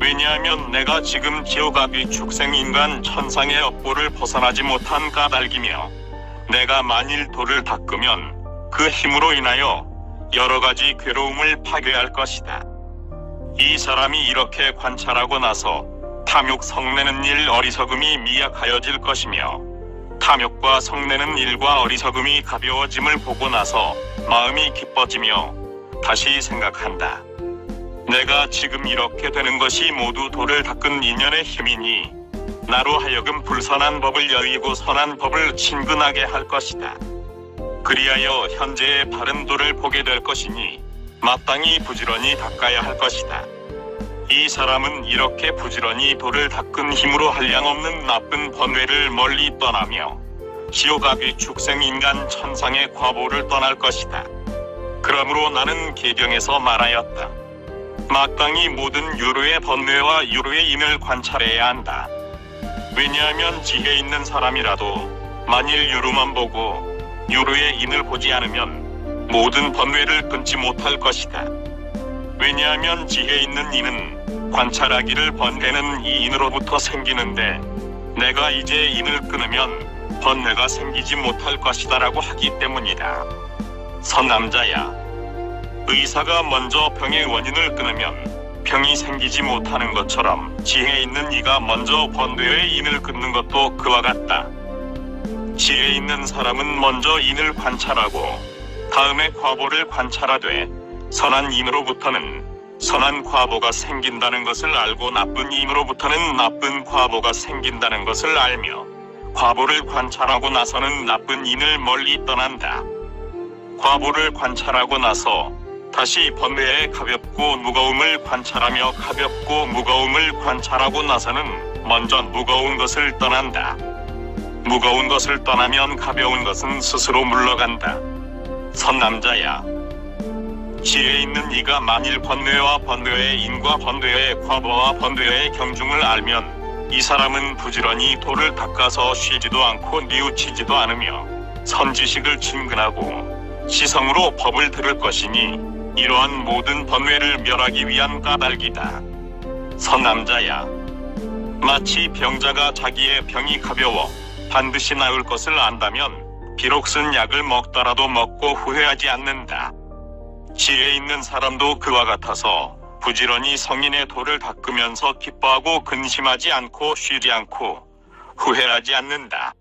왜냐하면 내가 지금 지옥아비 축생인간 천상의 업보를 벗어나지 못한 까닭이며 내가 만일 도를 닦으면 그 힘으로 인하여 여러 가지 괴로움을 파괴할 것이다. 이 사람이 이렇게 관찰하고 나서 탐욕 성내는 일 어리석음이 미약하여질 것이며 탐욕과 성내는 일과 어리석음이 가벼워짐을 보고 나서 마음이 기뻐지며 다시 생각한다. 내가 지금 이렇게 되는 것이 모두 도를 닦은 인연의 힘이니 나로 하여금 불선한 법을 여의고 선한 법을 친근하게 할 것이다. 그리하여 현재의 바른 도를 보게 될 것이니 마땅히 부지런히 닦아야 할 것이다. 이 사람은 이렇게 부지런히 도를 닦은 힘으로 한량없는 나쁜 번뇌를 멀리 떠나며 지옥아비 축생 인간 천상의 과보를 떠날 것이다. 그러므로 나는 계경에서 말하였다. 마땅히 모든 유루의 번뇌와 유루의 인을 관찰해야 한다. 왜냐하면 지혜 있는 사람이라도 만일 유루만 보고 유루의 인을 보지 않으면 모든 번뇌를 끊지 못할 것이다. 왜냐하면 지혜 있는 이는 관찰하기를 번뇌는 이 인으로부터 생기는데 내가 이제 인을 끊으면 번뇌가 생기지 못할 것이다 라고 하기 때문이다. 선남자야, 의사가 먼저 병의 원인을 끊으면 병이 생기지 못하는 것처럼 지혜 있는 이가 먼저 번뇌의 인을 끊는 것도 그와 같다. 지혜 있는 사람은 먼저 인을 관찰하고 다음에 과보를 관찰하되 선한 인으로부터는 선한 과보가 생긴다는 것을 알고 나쁜 인으로부터는 나쁜 과보가 생긴다는 것을 알며 과보를 관찰하고 나서는 나쁜 인을 멀리 떠난다. 과보를 관찰하고 나서 다시 번뇌의 가볍고 무거움을 관찰하며 가볍고 무거움을 관찰하고 나서는 먼저 무거운 것을 떠난다. 무거운 것을 떠나면 가벼운 것은 스스로 물러간다. 선남자야, 지혜 있는 이가 만일 번뇌와 번뇌의 인과 번뇌의 과보와 번뇌의 경중을 알면 이 사람은 부지런히 돌을 닦아서 쉬지도 않고 뉘우치지도 않으며 선지식을 친근하고 시성으로 법을 들을 것이니 이러한 모든 번뇌를 멸하기 위한 까닭이다. 선남자야, 마치 병자가 자기의 병이 가벼워 반드시 나을 것을 안다면 비록 쓴 약을 먹더라도 먹고 후회하지 않는다. 지혜 있는 사람도 그와 같아서 부지런히 성인의 돌을 닦으면서 기뻐하고 근심하지 않고 쉬지 않고 후회하지 않는다.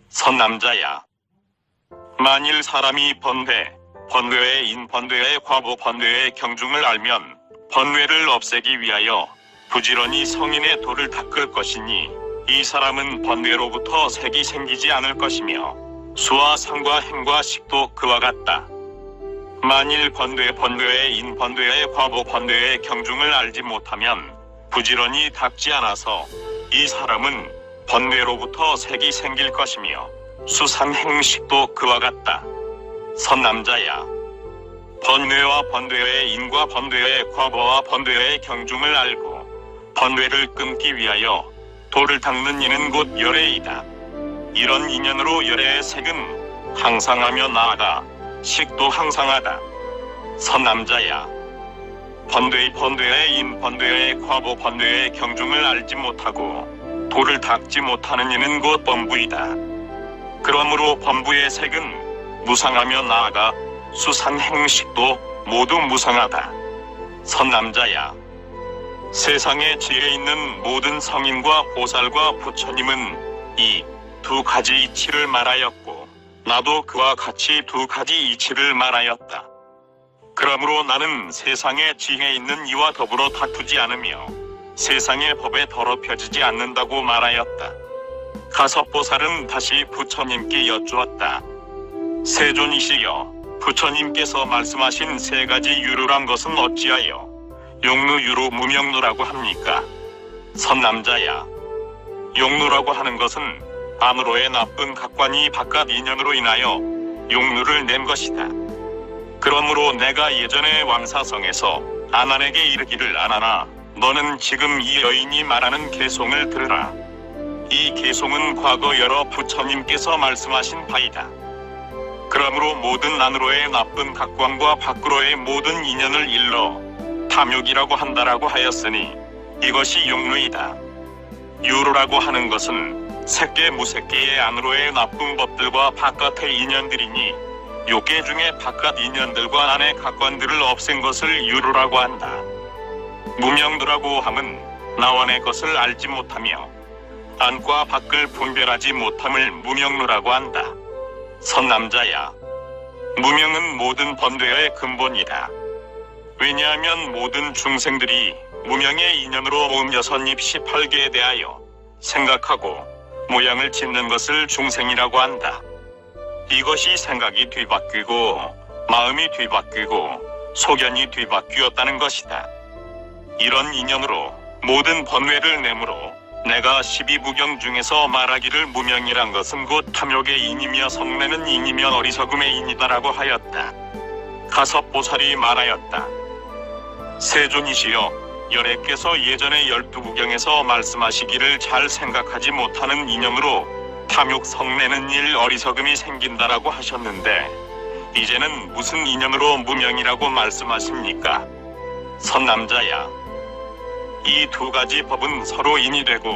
선남자야, 만일 사람이 번뇌의 인, 번뇌의 과보, 번뇌의 경중을 알면 번뇌를 없애기 위하여 부지런히 성인의 돌을 닦을 것이니 이 사람은 번뇌로부터 색이 생기지 않을 것이며 수와 상과 행과 식도 그와 같다. 만일 번뇌의 인, 번뇌의 과보, 번뇌의 경중을 알지 못하면 부지런히 닦지 않아서 이 사람은 번뇌로부터 색이 생길 것이며 수상행식도 그와 같다. 선남자야, 번뇌와 번뇌의 인과 번뇌의 과보와 번뇌의 경중을 알고 번뇌를 끊기 위하여 돌을 닦는 이는 곧 열애이다. 이런 인연으로 열애의 색은 항상하며 나아가 식도 항상하다. 선남자야, 번뇌의 인, 번뇌의 과보, 번뇌의 경중을 알지 못하고 돌을 닦지 못하는 이는 곧 범부이다. 그러므로 범부의 색은 무상하며 나아가 수상행식도 모두 무상하다. 선남자야, 세상에 지혜 있는 모든 성인과 보살과 부처님은 이 두 가지 이치를 말하였고 나도 그와 같이 두 가지 이치를 말하였다. 그러므로 나는 세상에 지혜 있는 이와 더불어 다투지 않으며 세상의 법에 더럽혀지지 않는다고 말하였다. 가섭보살은 다시 부처님께 여쭈었다. 세존이시여, 부처님께서 말씀하신 세 가지 유루란 것은 어찌하여 용루, 유루, 무명루라고 합니까? 선남자야, 용루라고 하는 것은 안으로의 나쁜 각관이 바깥 인연으로 인하여 용루를 낸 것이다. 그러므로 내가 예전에 왕사성에서 아난에게 이르기를, 아난아, 너는 지금 이 여인이 말하는 개송을 들으라. 이 개송은 과거 여러 부처님께서 말씀하신 바이다. 그러므로 모든 안으로의 나쁜 각관과 밖으로의 모든 인연을 일러 탐욕이라고 한다라고 하였으니 이것이 용루이다. 유루라고 하는 것은 색계 무색계의 안으로의 나쁜 법들과 바깥의 인연들이니 욕계 중에 바깥 인연들과 안의 각관들을 없앤 것을 유루라고 한다. 무명두라고 함은 나원의 것을 알지 못하며 안과 밖을 분별하지 못함을 무명루라고 한다. 선남자야, 무명은 모든 번뇌의 근본이다. 왜냐하면 모든 중생들이 무명의 인연으로 모음 6입 18개에 대하여 생각하고 모양을 짓는 것을 중생이라고 한다. 이것이 생각이 뒤바뀌고 마음이 뒤바뀌고 소견이 뒤바뀌었다는 것이다. 이런 인연으로 모든 번뇌를 내므로 내가 12부경 중에서 말하기를 무명이란 것은 곧 탐욕의 인이며 성내는 인이며 어리석음의 인이다라고 하였다. 가섭보살이 말하였다. 세존이시여, 열애께서 예전에 12부경에서 말씀하시기를 잘 생각하지 못하는 인연으로 탐욕, 성내는 일, 어리석음이 생긴다라고 하셨는데 이제는 무슨 인연으로 무명이라고 말씀하십니까? 선남자야, 이 두 가지 법은 서로 인이 되고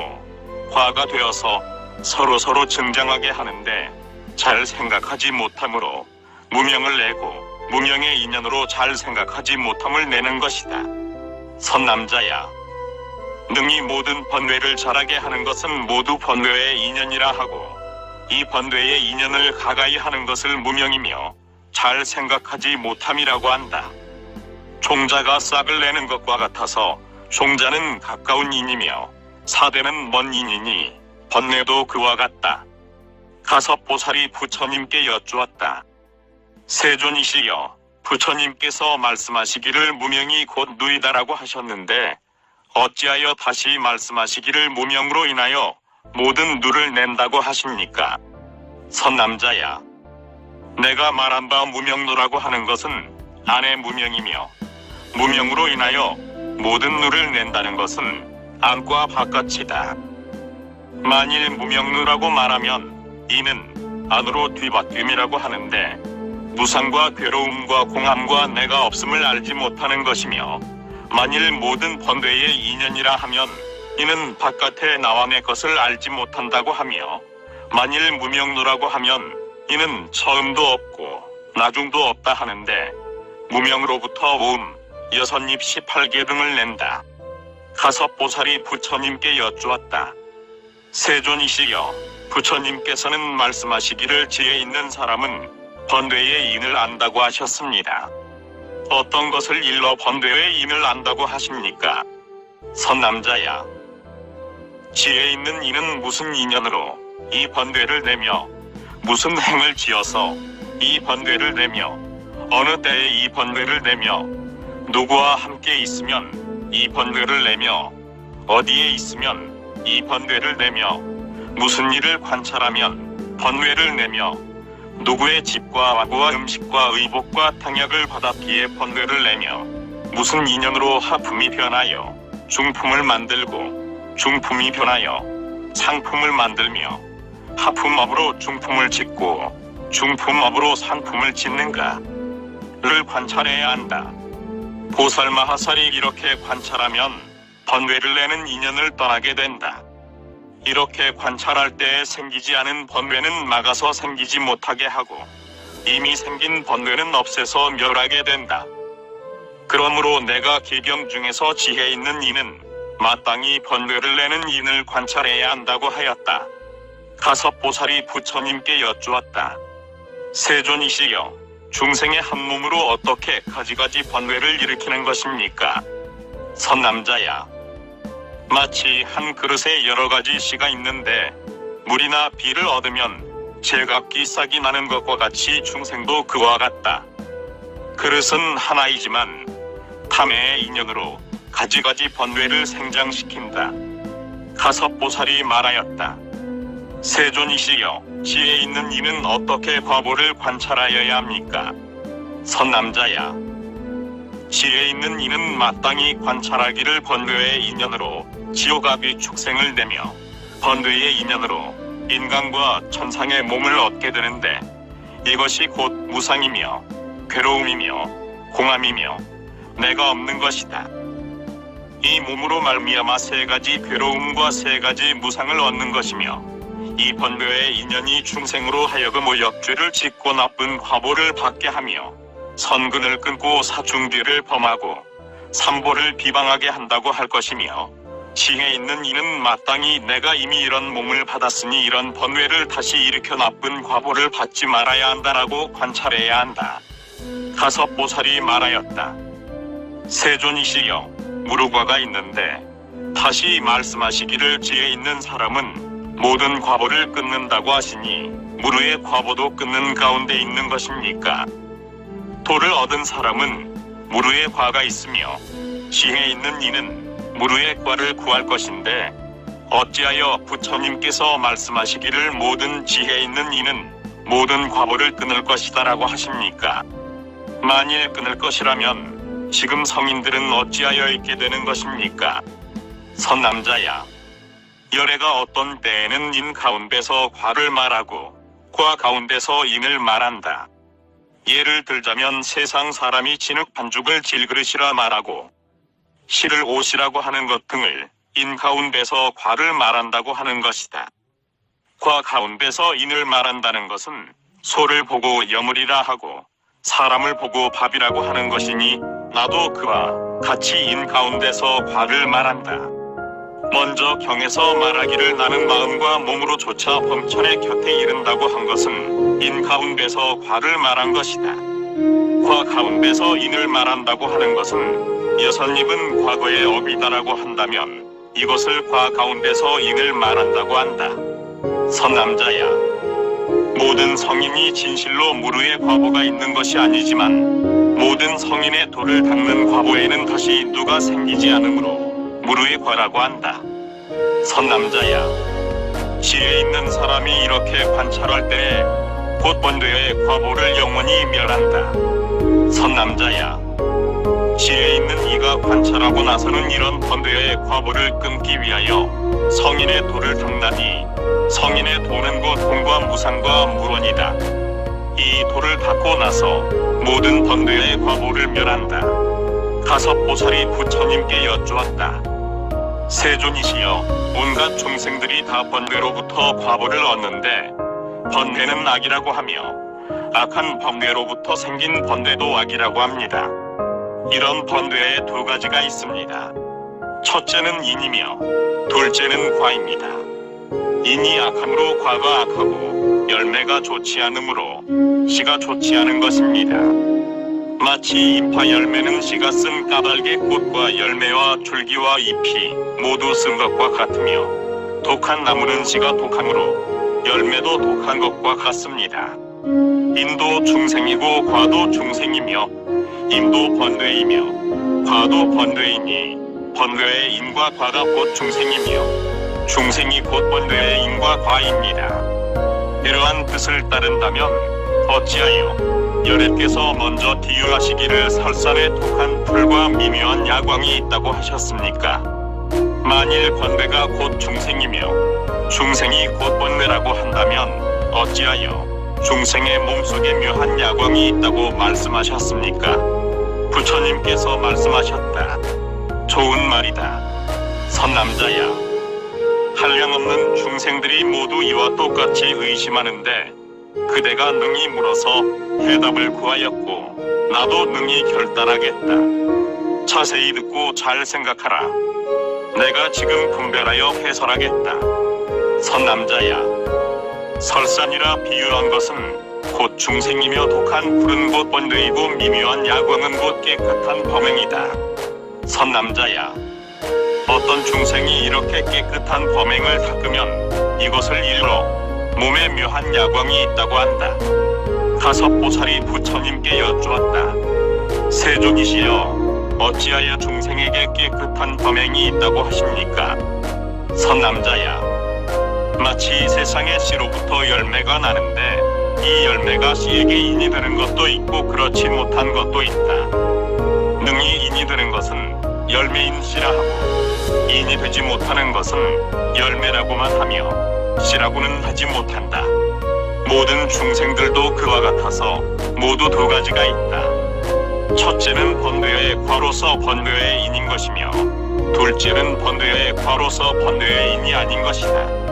화가 되어서 서로 증장하게 하는데 잘 생각하지 못함으로 무명을 내고 무명의 인연으로 잘 생각하지 못함을 내는 것이다. 선남자야, 능히 모든 번뇌를 자라게 하는 것은 모두 번뇌의 인연이라 하고 이 번뇌의 인연을 가까이 하는 것을 무명이며 잘 생각하지 못함이라고 한다. 종자가 싹을 내는 것과 같아서 종자는 가까운 인이며 사대는 먼 인이니 번뇌도 그와 같다. 가섭보살이 부처님께 여쭈었다. 세존이시여, 부처님께서 말씀하시기를 무명이 곧 누이다라고 하셨는데 어찌하여 다시 말씀하시기를 무명으로 인하여 모든 누를 낸다고 하십니까? 선남자야, 내가 말한 바 무명누라고 하는 것은 안의 무명이며 무명으로 인하여 모든 누를 낸다는 것은 안과 바깥이다. 만일 무명루라고 말하면 이는 안으로 뒤바뀜이라고 하는데 무상과 괴로움과 공함과 내가 없음을 알지 못하는 것이며 만일 모든 번뇌의 인연이라 하면 이는 바깥에 나와 내 것을 알지 못한다고 하며 만일 무명루라고 하면 이는 처음도 없고 나중도 없다 하는데 무명으로부터 오음, 여섯입 18개 등을 낸다. 가섭보살이 부처님께 여쭈었다. 세존이시여, 부처님께서는 말씀하시기를 지혜 있는 사람은 번뇌의 인을 안다고 하셨습니다. 어떤 것을 일러 번뇌의 인을 안다고 하십니까? 선남자야, 지혜 있는 이는 무슨 인연으로 이 번뇌를 내며 무슨 행을 지어서 이 번뇌를 내며 어느 때에 이 번뇌를 내며 누구와 함께 있으면 이 번뇌를 내며 어디에 있으면 이 번뇌를 내며 무슨 일을 관찰하면 번뇌를 내며 누구의 집과 와구와 음식과 의복과 탕약을 받아 피해 번뇌를 내며 무슨 인연으로 하품이 변하여 중품을 만들고 중품이 변하여 상품을 만들며 하품업으로 중품을 짓고 중품업으로 상품을 짓는가를 관찰해야 한다. 보살 마하살이 이렇게 관찰하면 번뇌를 내는 인연을 떠나게 된다. 이렇게 관찰할 때에 생기지 않은 번뇌는 막아서 생기지 못하게 하고 이미 생긴 번뇌는 없애서 멸하게 된다. 그러므로 내가 기경 중에서 지혜 있는 이는 마땅히 번뇌를 내는 인을 관찰해야 한다고 하였다. 가섭보살이 부처님께 여쭈었다. 세존이시여, 중생의 한 몸으로 어떻게 가지가지 번뇌를 일으키는 것입니까? 선남자야, 마치 한 그릇에 여러 가지 씨가 있는데 물이나 비를 얻으면 제각기 싹이 나는 것과 같이 중생도 그와 같다. 그릇은 하나이지만 탐의 인연으로 가지가지 번뇌를 생장시킨다. 가섭보살이 말하였다. 세존이시여, 지혜 있는 이는 어떻게 과보를 관찰하여야 합니까? 선남자야, 지혜 있는 이는 마땅히 관찰하기를 번뇌의 인연으로 지옥아비 축생을 내며 번뇌의 인연으로 인간과 천상의 몸을 얻게 되는데 이것이 곧 무상이며 괴로움이며 공함이며 내가 없는 것이다. 이 몸으로 말미암아 세 가지 괴로움과 세 가지 무상을 얻는 것이며 이 번뇌의 인연이 중생으로 하여금 오역죄를 짓고 나쁜 과보를 받게 하며 선근을 끊고 사중죄를 범하고 삼보를 비방하게 한다고 할 것이며 지혜 있는 이는 마땅히 내가 이미 이런 몸을 받았으니 이런 번뇌를 다시 일으켜 나쁜 과보를 받지 말아야 한다라고 관찰해야 한다. 가섭보살이 말하였다. 세존이시여, 무루과가 있는데 다시 말씀하시기를 지혜 있는 사람은 모든 과보를 끊는다고 하시니 무루의 과보도 끊는 가운데 있는 것입니까? 도를 얻은 사람은 무루의 과가 있으며 지혜 있는 이는 무루의 과를 구할 것인데 어찌하여 부처님께서 말씀하시기를 모든 지혜 있는 이는 모든 과보를 끊을 것이다라고 하십니까? 만일 끊을 것이라면 지금 성인들은 어찌하여 있게 되는 것입니까? 선남자야, 열애가 어떤 때에는 인 가운데서 과를 말하고 과 가운데서 인을 말한다. 예를 들자면 세상 사람이 진흙 반죽을 질그릇이라 말하고 실을 옷이라고 하는 것 등을 인 가운데서 과를 말한다고 하는 것이다. 과 가운데서 인을 말한다는 것은 소를 보고 여물이라 하고 사람을 보고 밥이라고 하는 것이니 나도 그와 같이 인 가운데서 과를 말한다. 먼저 경에서 말하기를 나는 마음과 몸으로 조차 범천의 곁에 이른다고 한 것은 인 가운데서 과를 말한 것이다. 과 가운데서 인을 말한다고 하는 것은 여섯입은 과거의 업이다라고 한다면 이것을 과 가운데서 인을 말한다고 한다. 선남자야, 모든 성인이 진실로 무루의 과보가 있는 것이 아니지만 모든 성인의 도를 닦는 과보에는 다시 누가 생기지 않으므로 무루의 과라고 한다. 선남자야, 지혜 있는 사람이 이렇게 관찰할 때에 곧 번뇌의 과보를 영원히 멸한다. 선남자야, 지혜 있는 이가 관찰하고 나서는 이런 번뇌의 과보를 끊기 위하여 성인의 도를 닦나니 성인의 도는 곧 공과 무상과 무원이다. 이 도를 닦고 나서 모든 번뇌의 과보를 멸한다. 가서 보살이 부처님께 여쭈었다. 세존이시여, 온갖 중생들이 다 번뇌로부터 과보를 얻는데 번뇌는 악이라고 하며 악한 번뇌로부터 생긴 번뇌도 악이라고 합니다. 이런 번뇌에 두 가지가 있습니다. 첫째는 인이며 둘째는 과입니다. 인이 악함으로 과가 악하고 열매가 좋지 않으므로 씨가 좋지 않은 것입니다. 마치 잎과 열매는 씨가 쓴 까닭의 꽃과 열매와 줄기와 잎이 모두 쓴 것과 같으며 독한 나무는 씨가 독함으로 열매도 독한 것과 같습니다. 인도 중생이고 과도 중생이며 인도 번뇌이며 과도 번뇌이니 번뇌의 인과 과가 곧 중생이며 중생이 곧 번뇌의 인과 과입니다. 이러한 뜻을 따른다면 어찌하여 여래께서 먼저 디유하시기를 설산에 독한 풀과 미묘한 야광이 있다고 하셨습니까? 만일 번뇌가 곧 중생이며 중생이 곧 번뇌라고 한다면 어찌하여 중생의 몸속에 묘한 야광이 있다고 말씀하셨습니까? 부처님께서 말씀하셨다. 좋은 말이다. 선남자야, 한량없는 중생들이 모두 이와 똑같이 의심하는데 그대가 능히 물어서 해답을 구하였고 나도 능히 결단하겠다. 자세히 듣고 잘 생각하라. 내가 지금 분별하여 해설하겠다. 선남자야, 설산이라 비유한 것은 곧 중생이며 독한 푸른 곧 번뇌이고 미묘한 야광은 곧 깨끗한 범행이다. 선남자야, 어떤 중생이 이렇게 깨끗한 범행을 닦으면 이것을 일러 몸에 묘한 야광이 있다고 한다. 가섭보살이 부처님께 여쭈었다. 세존이시여, 어찌하여 중생에게 깨끗한 범행이 있다고 하십니까? 선남자야, 마치 세상의 씨로부터 열매가 나는데 이 열매가 씨에게 인이 되는 것도 있고 그렇지 못한 것도 있다. 능히 인이 되는 것은 열매인 씨라 하고 인이 되지 못하는 것은 열매라고만 하며 씨라고는 하지 못한다. 모든 중생들도 그와 같아서 모두 두 가지가 있다. 첫째는 번뇌의 과로서 번뇌의 인인 것이며 둘째는 번뇌의 과로서 번뇌의 인이 아닌 것이다.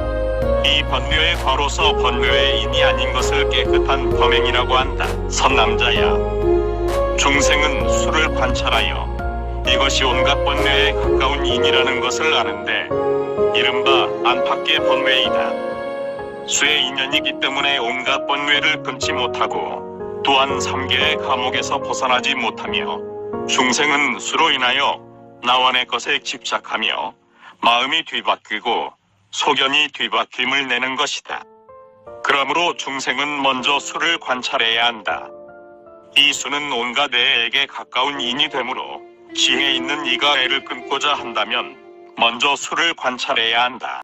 이 번뇌의 과로서 번뇌의 인이 아닌 것을 깨끗한 범행이라고 한다. 선남자야, 중생은 수를 관찰하여 이것이 온갖 번뇌에 가까운 인이라는 것을 아는데 이른바 안팎의 번뇌이다. 수의 인연이기 때문에 온갖 번뇌를 끊지 못하고 또한 3개의 감옥에서 벗어나지 못하며 중생은 수로 인하여 나와 내 것에 집착하며 마음이 뒤바뀌고 소견이 뒤바뀜을 내는 것이다. 그러므로 중생은 먼저 수를 관찰해야 한다. 이 수는 온갖 애에게 가까운 인이 되므로 지혜 있는 이가 애를 끊고자 한다면 먼저 수를 관찰해야 한다.